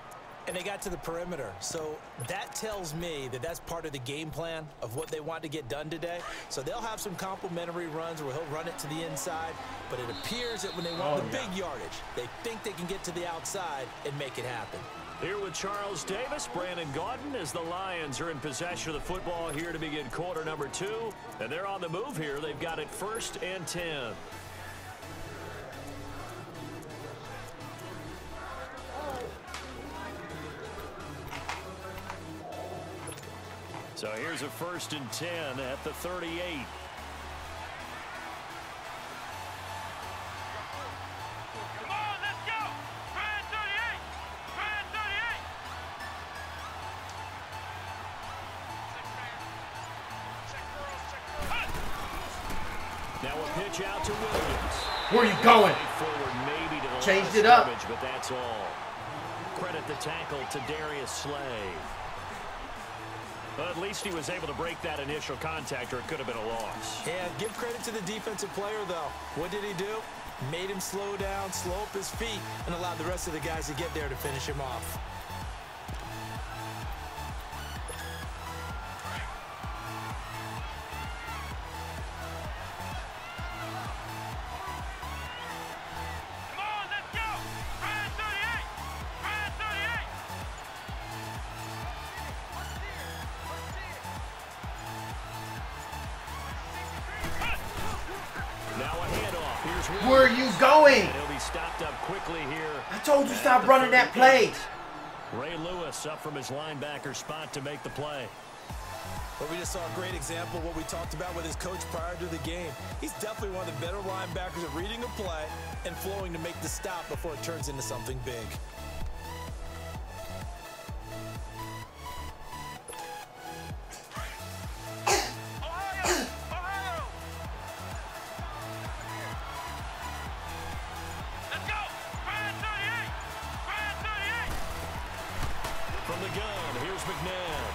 And they got to the perimeter. So that tells me that that's part of the game plan of what they want to get done today. So they'll have some complimentary runs where he'll run it to the inside. But it appears that when they want the big yardage, they think they can get to the outside and make it happen. Here with Charles Davis, Brandon Gaudin, as the Lions are in possession of the football here to begin quarter number 2. And they're on the move here. They've got it 1st and 10. So here's a 1st and 10 at the 38. Now a pitch out to Williams. Where are you going? Forward maybe to the Changed it up. But that's all. Credit the tackle to Darius Slay. But at least he was able to break that initial contact, or it could have been a loss. Yeah, give credit to the defensive player, though. What did he do? Made him slow down, slow up his feet, and allowed the rest of the guys to get there to finish him off. Where are you going? And he'll be stopped up quickly here. I told you stop running that play. Ray Lewis up from his linebacker spot to make the play. Well, we just saw a great example of what we talked about with his coach prior to the game. He's definitely one of the better linebackers at reading a play and flowing to make the stop before it turns into something big. From the gun, here's McNabb.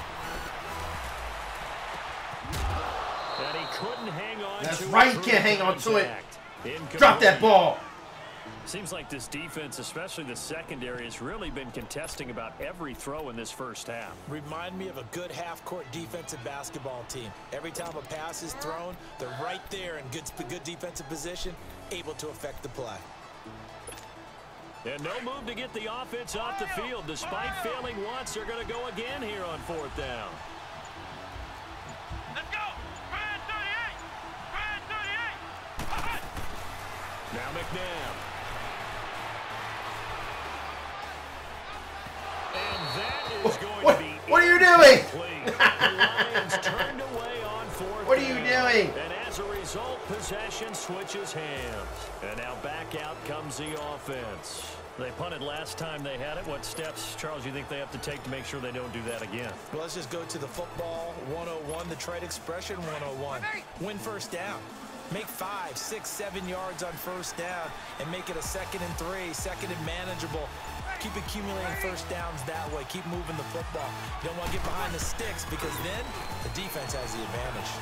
And he couldn't hang on That's to it. right, you can't hang on to it. Incomplete. Drop that ball. Seems like this defense, especially the secondary, has really been contesting about every throw in this first half. Remind me of a good half-court defensive basketball team. Every time a pass is thrown, they're right there in good defensive position, able to affect the play. And no move to get the offense off the field. Despite failing once, they're going to go again here on 4th down. Let's go! Fan 38! Fan 38! Now McNabb. And that is going to be... What are you doing? The Lions turned away on 4th What are you down. doing? And as a result, possession switches hands. And now back out comes the offense. They punted last time they had it. What steps, Charles, you think they have to take to make sure they don't do that again? Well, let's just go to the football 101, the trade expression 101. Win first down. Make 5, 6, 7 yards on first down and make it a 2nd and 3, 2nd and manageable. Keep accumulating first downs that way. Keep moving the football. You don't want to get behind the sticks because then the defense has the advantage.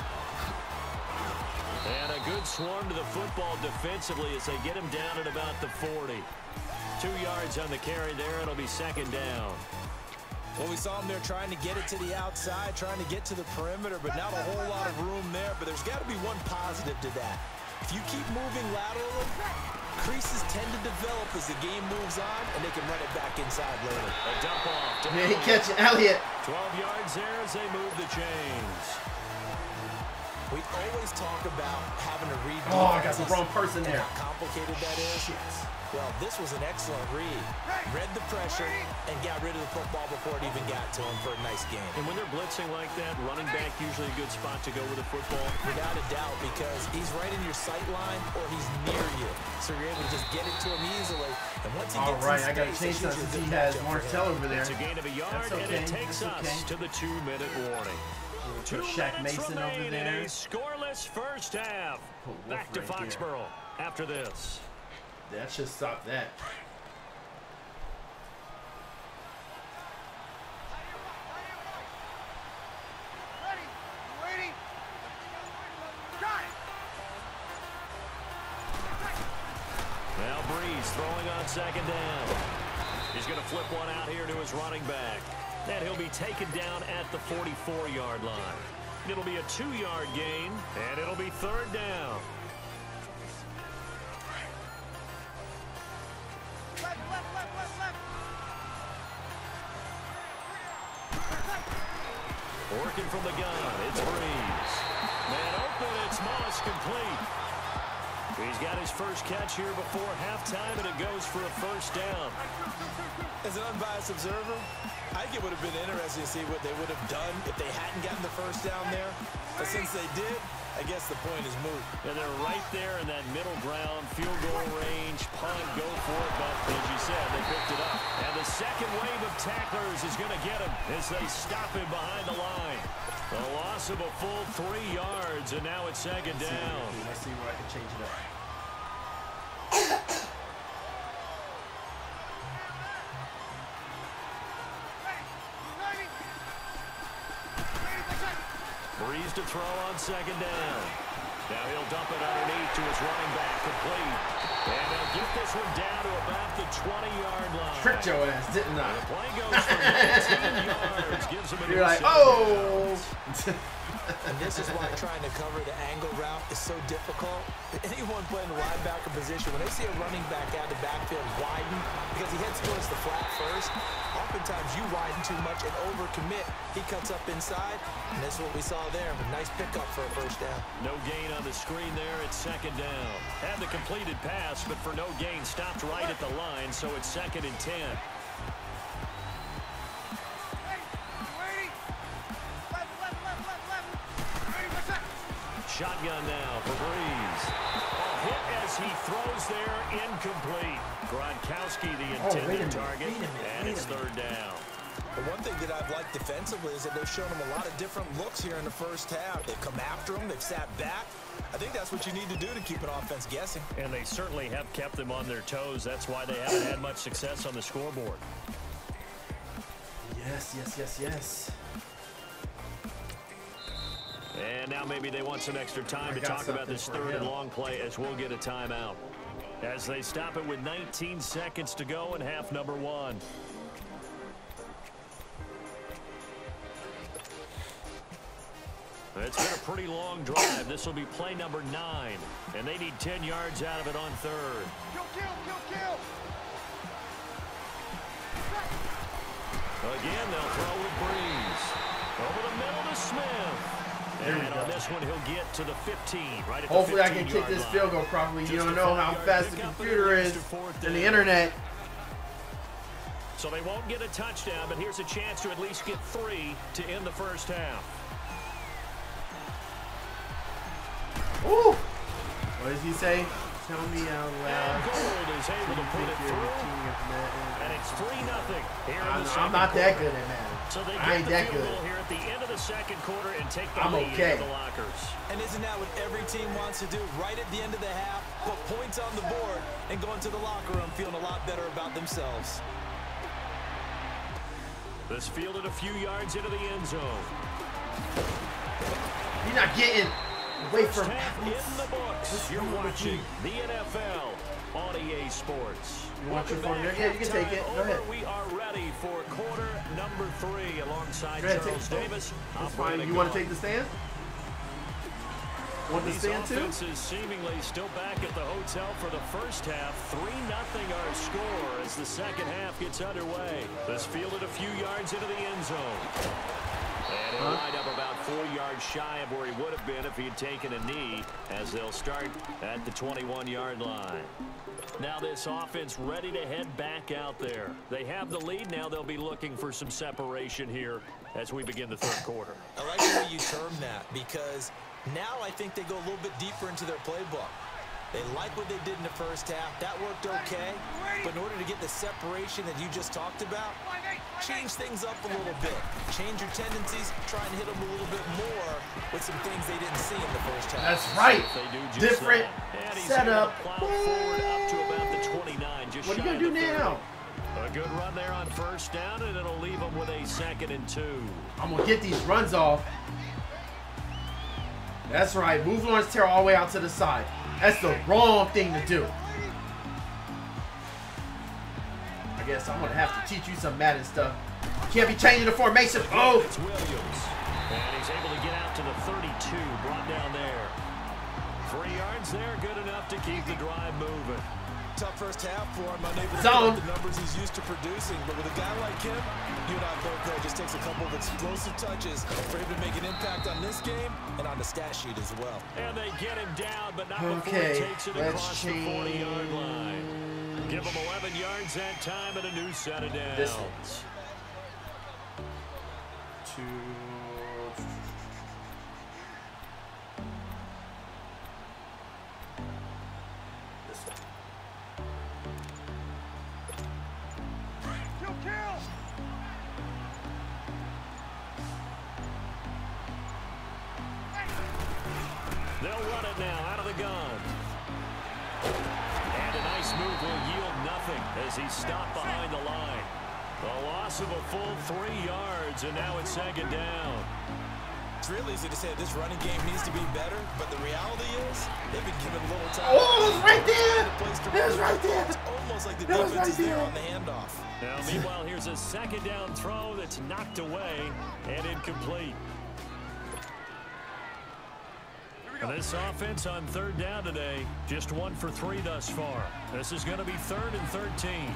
And a good swarm to the football defensively as they get him down at about the 40. 2 yards on the carry there. It'll be 2nd down. Well, we saw him there trying to get it to the outside, trying to get to the perimeter, but not a whole lot of room there. But there's got to be one positive to that. If you keep moving laterally, creases tend to develop as the game moves on, and they can run it back inside later. A dump off. Yeah, he catch it, Elliott. 12 yards there as they move the chains. We always talk about having to read. Oh, I got the wrong person there. How complicated that is. Shit. Well, this was an excellent read. Read the pressure and got rid of the football before it even got to him for a nice game. And when they're blitzing like that, running back usually a good spot to go with the football. Without a doubt, because he's right in your sight line or he's near you. So you're able to just get it to him easily. And once he gets right, in I got to change that since he has Martell over there. It's a gain of a yard, That's okay. and it takes us to the 2-minute warning. To Shaq Mason over there. In a scoreless first half. Back to Foxborough after this. That should stop that. Now Breeze throwing on second down. He's going to flip one out here to his running back. And he'll be taken down at the 44-yard line. It'll be a 2-yard gain, and it'll be third down. Working from the gun, it's Breeze. Man open, it's Moss complete. He's got his first catch here before halftime, and it goes for a first down. As an unbiased observer, I think it would have been interesting to see what they would have done if they hadn't gotten the first down there. But since they did, I guess the point is moot. And they're right there in that middle ground, field goal range, punt, go for it. But as you said, they picked it up. And the second wave of tacklers is going to get him as they stop him behind the line. A loss of a full 3 yards, and now it's second down. Let's see where I can change it up. Breeze to throw on second down. Now he'll dump it underneath to his running back, complete. And they'll get this one down to about the 20-yard line. Tricked your ass, didn't I? The play goes for 19 yards. Gives him a You're like, oh! And this is why trying to cover the angle route is so difficult. Anyone playing the linebacker position, when they see a running back out of the backfield widen, because he heads towards the flat first, oftentimes you widen too much and overcommit. He cuts up inside, and that's what we saw there. A nice pickup for a first down. No gain on the screen there. It's second down. Had the completed pass, but for no gain, stopped right at the line, so it's 2nd and 10. Shotgun now for Breeze. A hit as he throws there, incomplete. Gronkowski the intended target, and it's third down. But one thing that I've liked defensively is that they've shown him a lot of different looks here in the first half. They've come after him, they've sat back. I think that's what you need to do to keep an offense guessing. And they certainly have kept them on their toes. That's why they haven't had much success on the scoreboard. Yes, yes, yes, yes. And now maybe they want some extra time to talk about this third and long play as we'll get a timeout. As they stop it with 19 seconds to go in half number 1. It's been a pretty long drive. This will be play number 9. And they need 10 yards out of it on third. Kill. Again, they'll throw with Breeze. Over the middle to Smith. And on this one, he'll get to the 15, right at the 15-yard line. Hopefully I can kick this field goal properly. You don't know how fast the computer is and the internet. So they won't get a touchdown, but here's a chance to at least get 3 to end the first half. Ooh! What does he say? Tell me out loud. And Gold is able to put it through. And it's 3-0 here in the second I'm not quarter. that good at Madden. So they I get ain't the that field good. goal here at the end of the second quarter and take the I'm lead okay. in the lockers. And isn't that what every team wants to do? Right at the end of the half, put points on the board, and go into the locker room feeling a lot better about themselves. This fielded a few yards into the end zone. You're not getting away First from half in the books. You're watching the NFL on EA Sports. You want your phone there? Yeah, you can take it. Go ahead. We are ready for quarter number 3 alongside Go ahead, Charles Davis. That's fine. You want to take the stand? Want the stand too? These offenses seemingly still back at the hotel for the first half. 3-0 our score as the second half gets underway. This fielded a few yards into the end zone. And he'll wind up about 4 yards shy of where he would have been if he had taken a knee, as they'll start at the 21-yard line. Now this offense ready to head back out there. They have the lead. Now they'll be looking for some separation here as we begin the third quarter. I like the way you term that, because now I think they go a little bit deeper into their playbook. They like what they did in the first half. That worked okay. But in order to get the separation that you just talked about, change things up a little bit. Change your tendencies. Try and hit them a little bit more with some things they didn't see in the first half. That's right. Different setup. Plow forward up to about the 29. Just what are you going to do now? A good run there on first down, and it'll leave them with a 2nd and 2. I'm going to get these runs off. That's right. Move Lawrence Terrell all the way out to the side. That's the wrong thing to do. I guess I'm going to have to teach you some Madden stuff. Can't be changing the formation. Oh! It's Williams. And he's able to get out to the 32. Brought down there. 3 yards there. Good enough to keep the drive moving. Tough first half for him. Unable to Zone. get the numbers he's used to producing. But with a guy like him, you and I both know it just takes a couple of explosive touches for him to make an impact on this game and on the stat sheet as well. And they get him down, but not before he takes it across the 40-yard line. Give him 11 yards that time and a new set of downs. This one. 2. They'll run it now out of the gun. And a nice move will yield nothing as he's stopped behind the line. A loss of a full 3 yards, and now it's 2nd down. It's really easy to say this running game needs to be better, but the reality is they've been given little time. Oh, it's right there! It's right there! It's almost like the defense is there on the handoff. Now, meanwhile, here's a 2nd down throw that's knocked away and incomplete. This offense on 3rd down today, just 1 for 3 thus far. This is going to be 3rd and 13.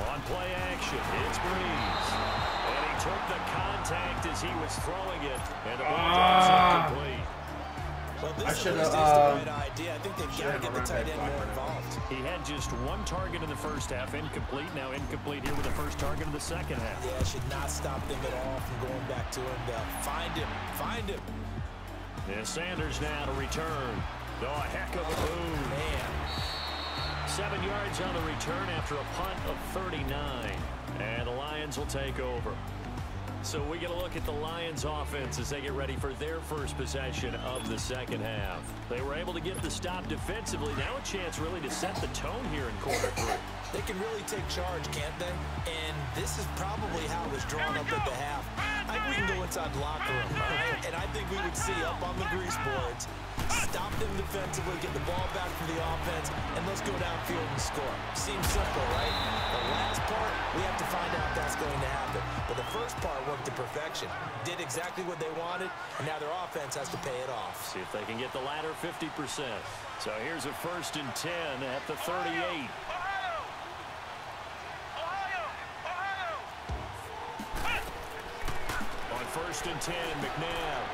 On play action, it's Breeze. And he took the contact as he was throwing it, and the ball drops incomplete. Well, this I should have. the right idea. I think they've got to get the tight end more involved. He had just 1 target in the first half, incomplete. Now incomplete here with the first target of the second half. Yeah, it should not stop them at all from going back to him. Find him. Find him. And Sanders now to return. Oh, a heck of a move. Man. 7 yards on the return after a punt of 39. And the Lions will take over. So we get a look at the Lions offense as they get ready for their first possession of the second half. They were able to get the stop defensively. Now a chance really to set the tone here in quarter 3. They can really take charge, can't they? And this is probably how it was drawn up at the half. I think we can go inside the locker room, all right? And I think we would see up on the grease boards, stop them defensively, get the ball back for the offense, and let's go downfield and score. Seems simple, right? The last part, we have to find out if that's going to happen. But the first part worked to perfection. Did exactly what they wanted, and now their offense has to pay it off. See if they can get the latter 50%. So here's a 1st and 10 at the 38. On 1st and 10, McNabb.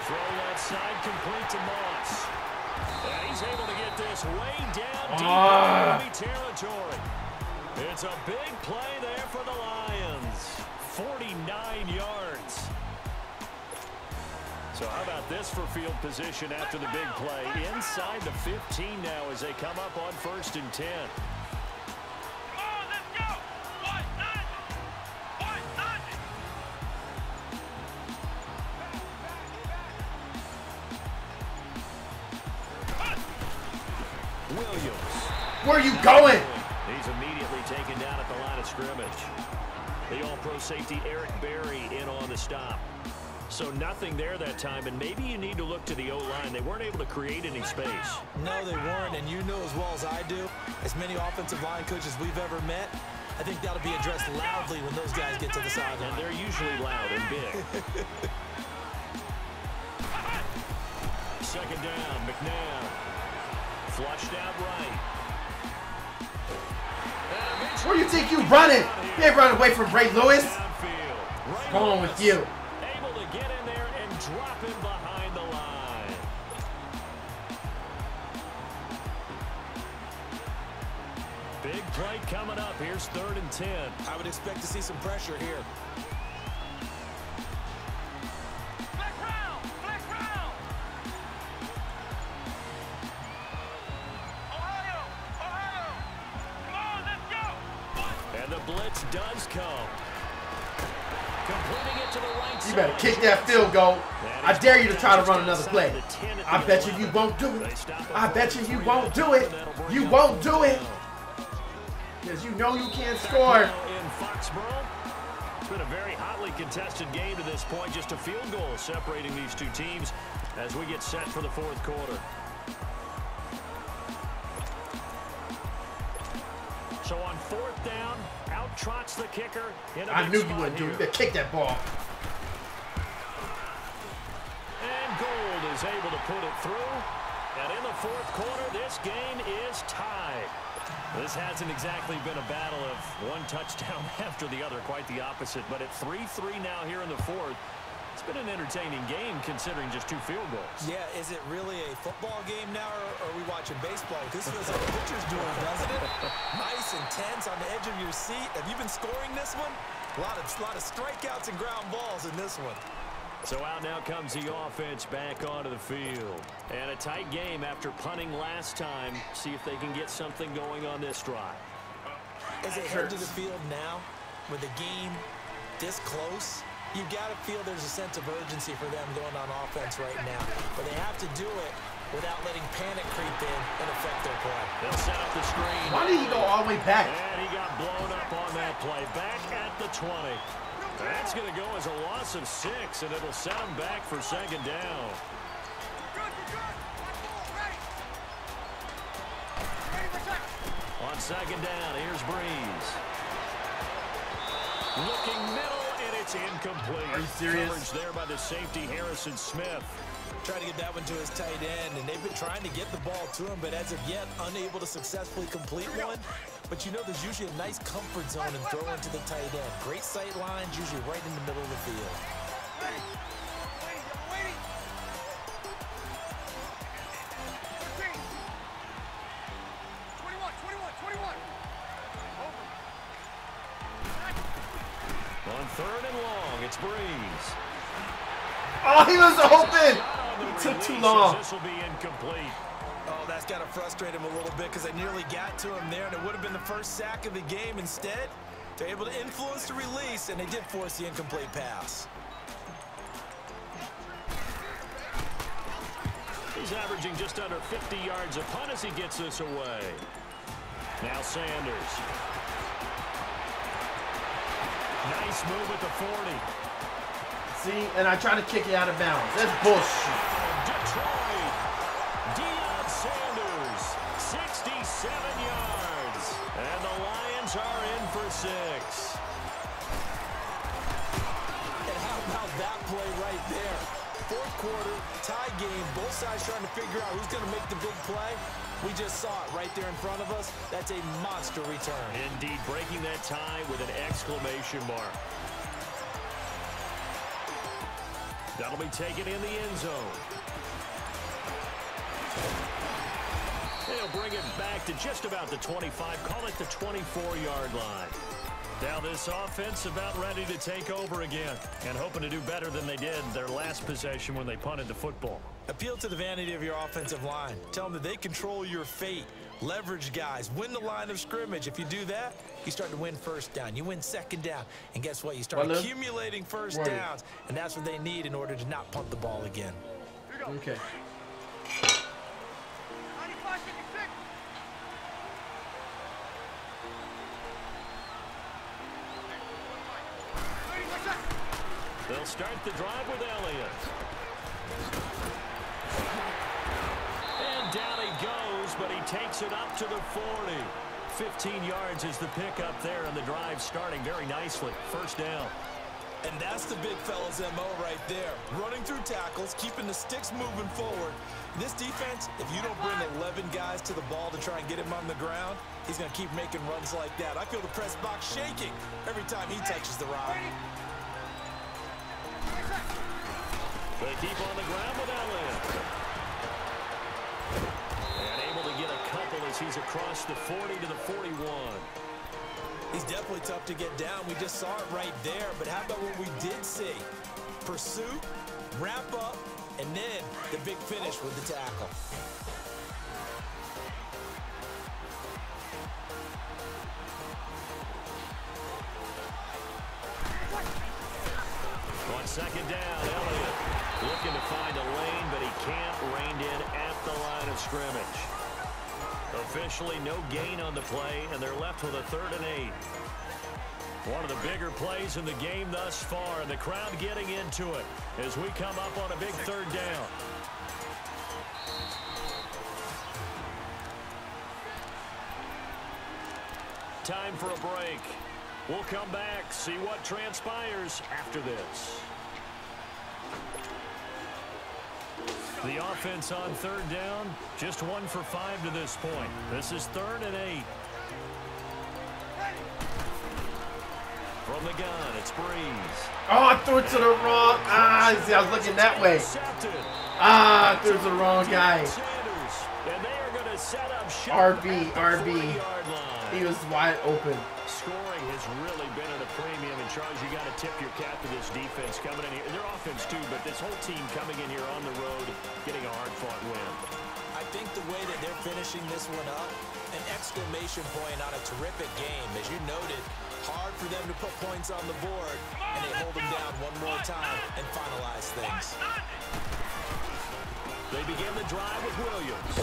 Throw left side, complete to Moss. And he's able to get this way down deep in enemy territory. It's a big play there for the Lions. 49 yards. So how about this for field position after the big play? Inside the 15 now as they come up on 1st and 10. Williams. Where are you going? He's immediately taken down at the line of scrimmage. The All-Pro safety Eric Berry in on the stop. So nothing there that time, and maybe you need to look to the O-line. They weren't able to create any space. No, they weren't, and you know as well as I do, as many offensive line coaches we've ever met, I think that'll be addressed loudly when those guys get to the sideline. And they're usually loud and big. Second down, McNabb. Flushed out right. Where do you think you running? You ain't running away from Ray Lewis. What's going on with you? Able to get in there and drop him behind the line. Big play coming up. Here's 3rd and 10. I would expect to see some pressure here. Blitz does come. Completing it to the right side. You better kick that field goal. I dare you to try to run another play. I bet you won't do it. I bet you won't do it. You won't do it. Because you know you can't score. In Foxborough, it's been a very hotly contested game to this point. Just a field goal separating these two teams as we get set for the 4th quarter. So on 4th down, out trots the kicker. I knew you wouldn't do it. You better kick that ball. And Gold is able to put it through. And in the 4th quarter, this game is tied. This hasn't exactly been a battle of one touchdown after the other, quite the opposite. But at 3-3 now here in the 4th, it's been an entertaining game considering just 2 field goals. Yeah, is it really a football game now, or are we watching baseball? This feels like a pitcher's duel, doesn't it? Nice and tense on the edge of your seat. Have you been scoring this one? A lot of strikeouts and ground balls in this one. So out now comes the offense back onto the field. And a tight game after punting last time. See if they can get something going on this drive. As they head to the field now, with the game this close, you've got to feel there's a sense of urgency for them going on offense right now. But they have to do it without letting panic creep in and affect their play. They'll set up the screen. Why did he go all the way back? And he got blown up on that play. Back at the 20. That's going to go as a loss of 6, and it'll set him back for 2nd down. On 2nd down, here's Breeze. Looking middle, and it's incomplete. Are you serious? Coverage there by the safety, Harrison Smith. Trying to get that one to his tight end, and they've been trying to get the ball to him, but as of yet, unable to successfully complete one. But you know there's usually a nice comfort zone in throwing to the tight end. Great sight lines, usually right in the middle of the field. On 3rd and long, it's Breeze. Oh, he was open. It took too long. This will be incomplete. Oh, that's got to frustrate him a little bit because I nearly got to him there, and it would have been the first sack of the game. Instead, they're able to influence the release, and they did force the incomplete pass. He's averaging just under 50 yards a punt as he gets this away. Now Sanders. Nice move at the 40. See, and I try to kick it out of bounds. That's bullshit. Detroit. Deion Sanders, 67 yards. And the Lions are in for 6. And how about that play right there? 4th quarter, tie game, both sides trying to figure out who's going to make the big play. We just saw it right there in front of us. That's a monster return. Indeed, breaking that tie with an exclamation mark. That'll be taken in the end zone. They'll bring it back to just about the 25, call it the 24-yard line. Now this offense about ready to take over again and hoping to do better than they did their last possession when they punted the football. Appeal to the vanity of your offensive line. Tell them that they control your fate. Leverage guys. Win the line of scrimmage. If you do that, you start to win 1st down. You win 2nd down. And guess what? You start accumulating 1st downs. And that's what they need in order to not punt the ball again. Okay. They'll start the drive with Elliott. And down he goes, but he takes it up to the 40. 15 yards is the pickup there, and the drive starting very nicely. First down. And that's the big fella's MO right there. Running through tackles, keeping the sticks moving forward. This defense, if you don't bring 11 guys to the ball to try and get him on the ground, he's going to keep making runs like that. I feel the press box shaking every time he touches the rock. They keep on the ground with Elliott. And able to get a couple as he's across the 40 to the 41. He's definitely tough to get down. We just saw it right there. But how about what we did see? Pursuit, wrap up, and then the big finish with the tackle. On second down, Elliott looking to find a lane, but he can't. Reined in at the line of scrimmage. Officially no gain on the play, and they're left with a 3rd and 8. One of the bigger plays in the game thus far, and the crowd getting into it as we come up on a big 3rd down. Time for a break. We'll come back, see what transpires after this. The offense on 3rd down, just 1 for 5 to this point. This is 3rd and 8. From the gun, it's Breeze. Oh, I threw it to the wrong. See, I was looking that way. I threw it to the wrong guy. And they are going to set up RB. He was wide open. Scoring has really been at a premium, and Charles, you got to tip your cap to this defense coming in here. Their offense too, but this whole team coming in here on the road, getting a hard-fought win. I think the way that they're finishing this one up, an exclamation point on a terrific game. As you noted, hard for them to put points on the board, and they hold them down one more time and finalize things. They begin the drive with Williams.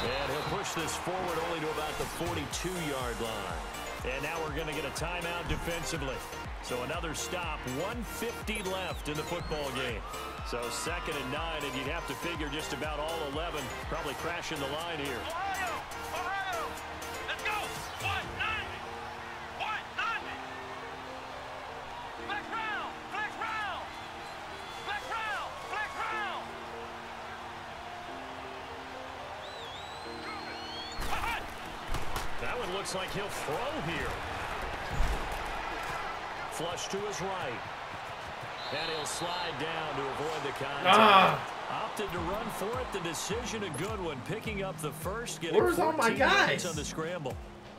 And he'll push this forward only to about the 42-yard line. And now we're going to get a timeout defensively. So another stop, 1:50 left in the football game. So 2nd and 9, and you'd have to figure just about all 11 probably crashing the line here. Ohio! Let's go! 190! 190! Flex round! Flex round! Flex round! Flex round! That one looks like he'll throw here. Flush to his right. And he'll slide down to avoid the contact. Opted to run for it. The decision a good one. Picking up the first. Getting Where's all my guys on the scramble.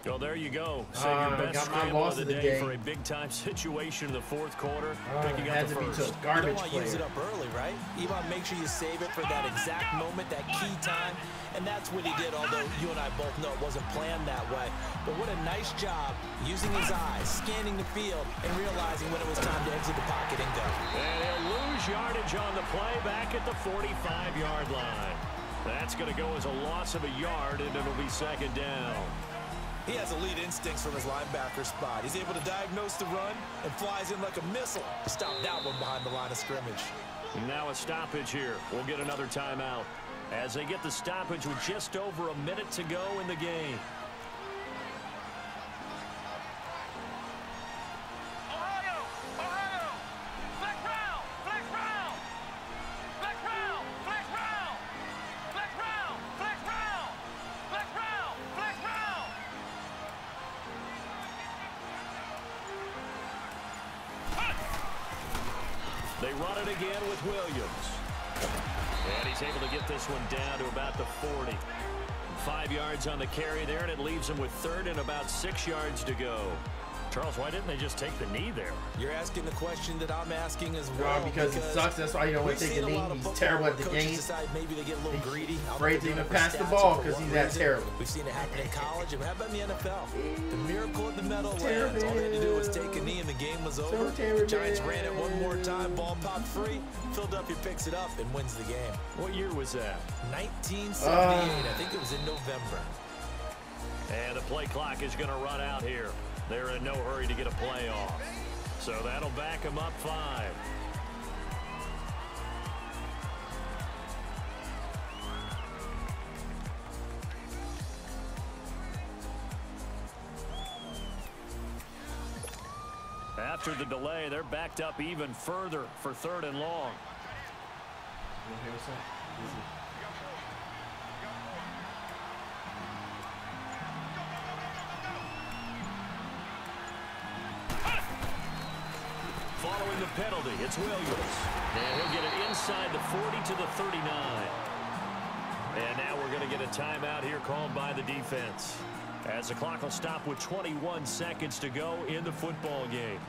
Well, there you go. Save your best scramble of the day for a big-time situation in the 4th quarter. Picking up the first. Garbage you don't want to use it up early, right? You want to make sure you save it for that exact moment, that key time. And that's what he did, although you and I both know it wasn't planned that way. But what a nice job using his eyes, scanning the field, and realizing when it was time to exit the pocket and go. And he'll lose yardage on the play back at the 45-yard line. That's going to go as a loss of a yard, and it'll be 2nd down. He has elite instincts from his linebacker spot. He's able to diagnose the run and flies in like a missile. Stop that one behind the line of scrimmage. Now a stoppage here. We'll get another timeout as they get the stoppage with just over a minute to go in the game. Ohio! Ohio! Flex round! Flex round! Flex round! Flex round! Flex round! Flex round! Flex round! Flex round! They run it again with Williams. And he's able to get this one down to about the 40. 5 yards on the carry there, and it leaves him with 3rd and about 6 yards to go. Charles, why didn't they just take the knee there? You're asking the question that I'm asking as well. Because it sucks. That's why you don't want to take the knee. He's terrible at the game. Maybe they get a little greedy. Afraid to even pass the ball because he's that terrible. We've seen it happen in college, and how about in the NFL? The miracle at the Meadowlands. All they had to do was take a knee, and the game was over. The Giants ran it one more time. Ball popped free. Philadelphia picks it up and wins the game. What year was that? 1978. I think it was in November. And the play clock is going to run out here. They're in no hurry to get a play off. So that'll back him up 5. After the delay, they're backed up even further for 3rd and long. Following the penalty, it's Williams. And he'll get it inside the 40 to the 39. And now we're going to get a timeout here called by the defense, as the clock will stop with 21 seconds to go in the football game.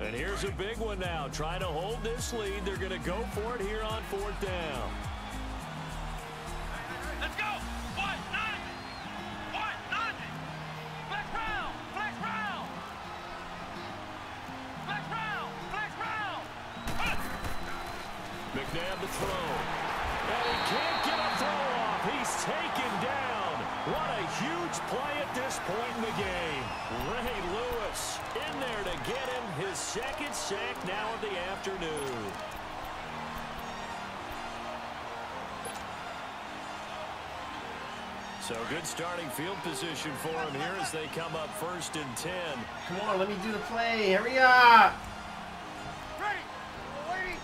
And here's a big one now. Trying to hold this lead. They're going to go for it here on 4th down. Let's go! What? Nothing! What? Nothing! Flex round! Flex round! Flex round! Flex round! McNabb to throw. And he can't get a throw off. He's taken down. What a huge play at this point in the game. Ray Lewis in there to get him his 2nd sack now of the afternoon. So good starting field position for him here as they come up 1st and 10. Come on, let me do the play. Hurry up. Ready! Waiting!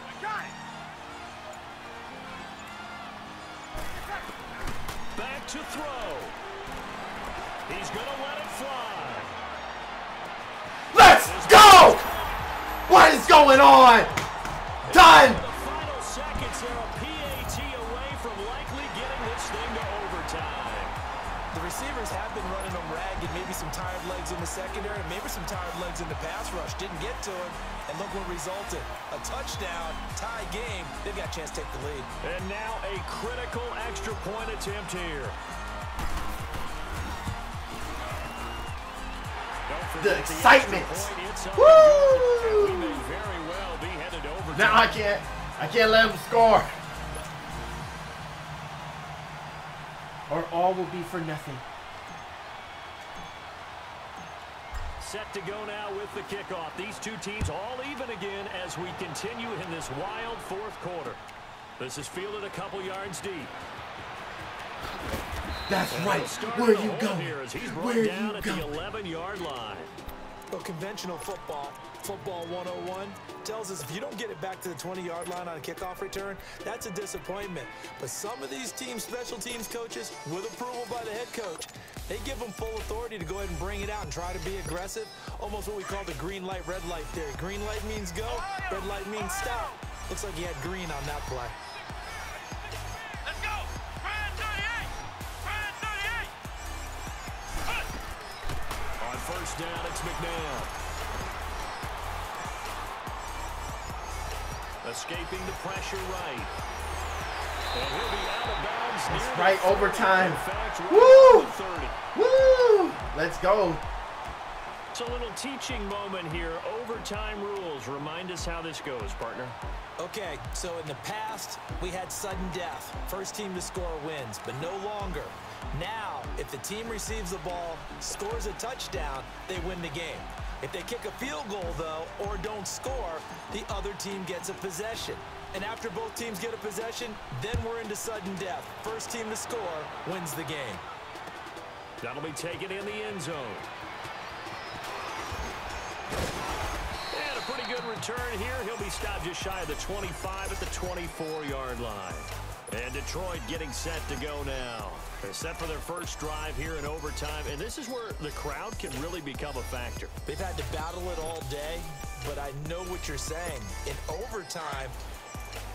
I got it! Back to throw. He's going to let it fly. Let's go! What is going on? Done! The final seconds, they're a PAT away from likely getting this thing to overtime. The receivers have been running them ragged, maybe some tired legs in the secondary, maybe some tired legs in the pass rush. Didn't get to him, and look what resulted. A touchdown, tie game. They've got a chance to take the lead. And now a critical extra point attempt here. The excitement. Woo! We may very well be headed to overtime. Now I can't let him score. Or all will be for nothing. Set to go now with the kickoff. These two teams all even again as we continue in this wild 4th quarter. This is fielded a couple yards deep. That's right. Where you go? Where you down at the 11-yard line. Well, conventional football 101, tells us if you don't get it back to the 20-yard line on a kickoff return, that's a disappointment. But some of these teams, special teams coaches, with approval by the head coach, they give them full authority to go ahead and bring it out and try to be aggressive. Almost what we call the green light, red light theory. Green light means go, red light means stop. Looks like he had green on that play. Let's go! Brand 38! Brand 38! On 1st down, it's McNabb. Escaping the pressure right. And he'll be out of bounds. That's right, overtime. Fact, Woo! 30. Woo! Let's go. It's a little teaching moment here. Overtime rules. Remind us how this goes, partner. Okay, so in the past, we had sudden death. First team to score wins, but no longer. Now, if the team receives the ball, scores a touchdown, they win the game. If they kick a field goal, though, or don't score, the other team gets a possession. And after both teams get a possession, then we're into sudden death. First team to score wins the game. That'll be taken in the end zone. And a pretty good return here. He'll be stopped just shy of the 25 at the 24-yard line. And Detroit getting set to go now. They're set for their first drive here in overtime, and this is where the crowd can really become a factor. They've had to battle it all day, but I know what you're saying. In overtime,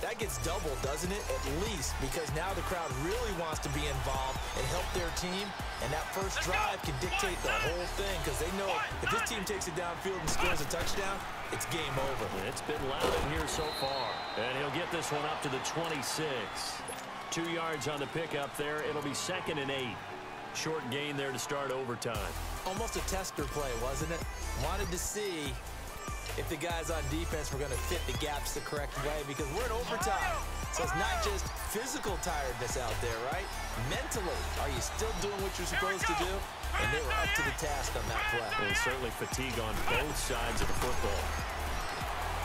that gets doubled, doesn't it? At least, because now the crowd really wants to be involved and help their team, and that first drive can dictate the whole thing, because they know if this team takes it downfield and scores a touchdown, it's game over. It's been loud in here so far, and he'll get this one up to the 26. 2 yards on the pickup there. It'll be 2nd and 8. Short gain there to start overtime. Almost a tester play, wasn't it? Wanted to see if the guys on defense were going to fit the gaps the correct way, because we're in overtime. So it's not just physical tiredness out there, right? Mentally, are you still doing what you're supposed to do? And they were up to the task on that play. And certainly fatigue on both sides of the football.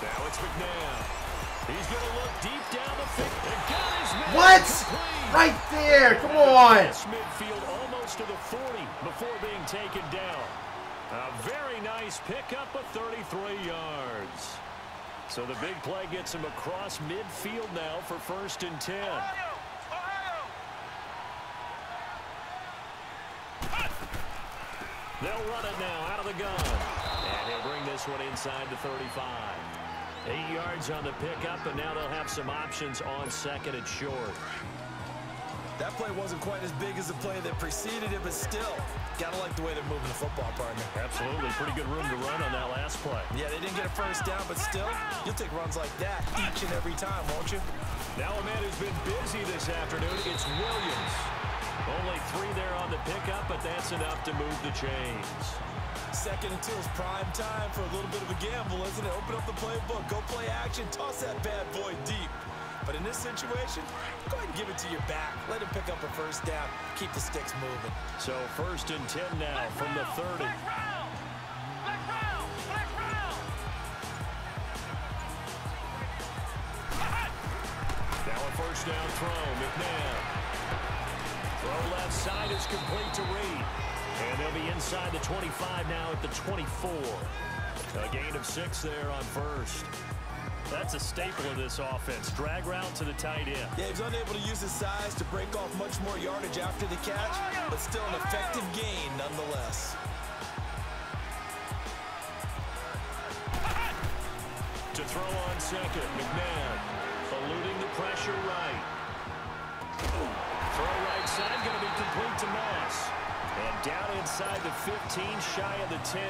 Now it's McNabb. He's going to look deep down the field. And got his man. What? Right there. Come on. Midfield almost to the 40 before being taken down. A very nice pickup of 33 yards. So the big play gets him across midfield now for 1st and 10. They'll run it now out of the gun. And he'll bring this one inside the 35. 8 yards on the pickup, and now they'll have some options on 2nd and short. That play wasn't quite as big as the play that preceded it, but still, gotta like the way they're moving the football, partner. Absolutely. Pretty good room to run on that last play. Yeah, they didn't get a first down, but still, you'll take runs like that each and every time, won't you? Now a man who's been busy this afternoon, it's Williams. Only 3 there on the pickup, but that's enough to move the chains. 2nd and 2 is prime time for a little bit of a gamble, isn't it? Open up the playbook, go play action, toss that bad boy deep. But in this situation, go ahead and give it to your back. Let him pick up a first down. Keep the sticks moving. So 1st and 10 now from the 30. Now a first down throw, McNabb. Throw left side is complete to Reed. And they'll be inside the 25 now at the 24. A gain of 6 there on 1st. That's a staple of this offense. Drag route to the tight end. Yeah, he's unable to use his size to break off much more yardage after the catch, but still an effective gain nonetheless. To throw on 2nd, McNabb eluding the pressure right. Throw right side, going to be complete to Moss. And down inside the 15, shy of the 10.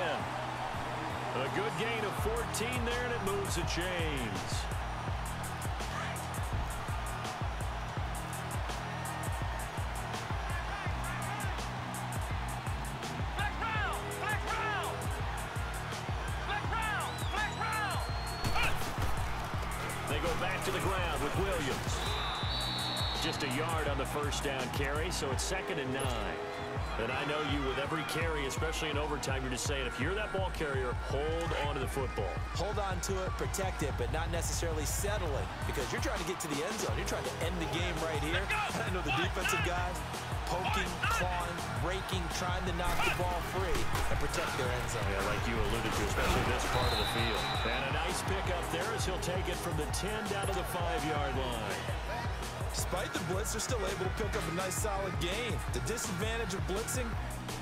A good gain of 14 there, and it moves the chains. They go back to the ground with Williams. Just a yard on the first down carry, so it's 2nd and 9. And I know you, with every carry, especially in overtime, you're just saying, if you're that ball carrier, hold on to the football. Hold on to it, protect it, but not necessarily settle it, because you're trying to get to the end zone. You're trying to end the game right here. I know the defensive guys poking, clawing, raking, trying to knock the ball free and protect their end zone. Yeah, like you alluded to, especially this part of the field. And a nice pickup there as he'll take it from the 10 down to the 5-yard line. Despite the blitz, they're still able to pick up a nice solid gain. The disadvantage of blitzing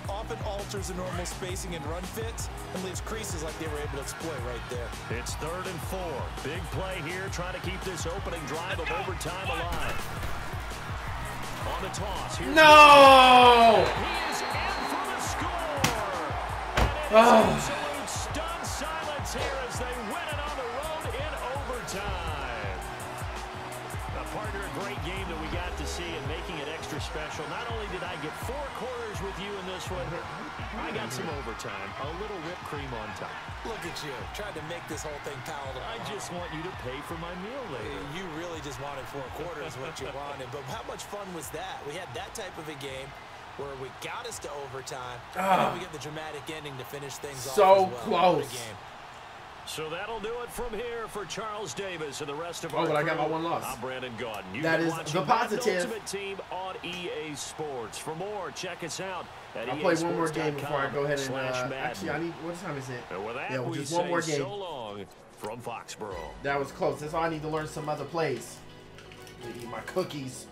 often alters the normal spacing and run fits and leaves creases like they were able to exploit right there. It's 3rd and 4. Big play here, trying to keep this opening drive of overtime alive. On the toss. No! He is in for the score. And it is absolute stunned silence here as they win it on the road in overtime. Partner, a great game that we got to see and making it extra special. Not only did I get 4 quarters with you in this one, I got some overtime. A little whipped cream on top. Look at you, trying to make this whole thing palatable. I just want you to pay for my meal later. You really just wanted 4 quarters what you wanted. But how much fun was that? We had that type of a game where we got us to overtime. And then we get the dramatic ending to finish things off as well. So close. So that'll do it from here for Charles Davis and the rest of our but I got my one loss. I'm Brandon Gaudin. That is the positive. Ultimate Team on EA Sports. For more, check us out at I'll play one more game before I go ahead and actually, I need. What time is it? And with that, yeah, we just say one more game. So long from Foxborough. That was close. That's all I need to learn some other plays. Eat my cookies.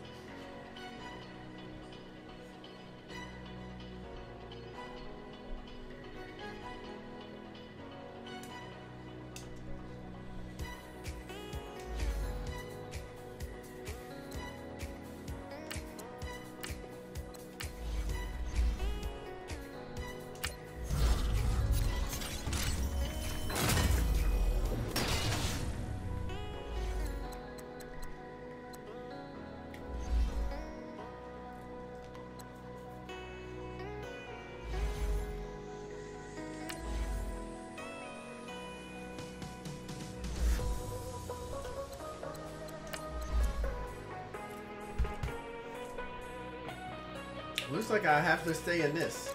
Looks like I have to stay in this.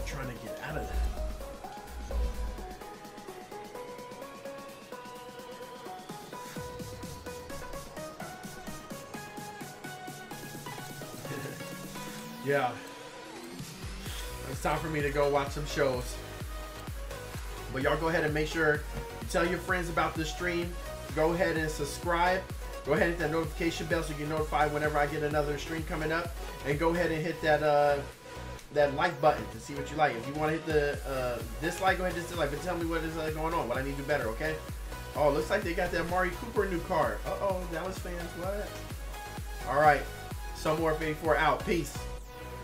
Trying to get out of that. Yeah. It's time for me to go watch some shows. But y'all go ahead and make sure you tell your friends about this stream. Go ahead and subscribe. Go ahead and hit that notification bell so you get notified whenever I get another stream coming up. And go ahead and hit that that like button to see what you like. If you want to hit the dislike, go ahead and dislike. But tell me what is going on, what I need to do better, okay? Oh, looks like they got that Amari Cooper new card. Uh-oh, Dallas fans, what? All right. Some more 84 out. Peace.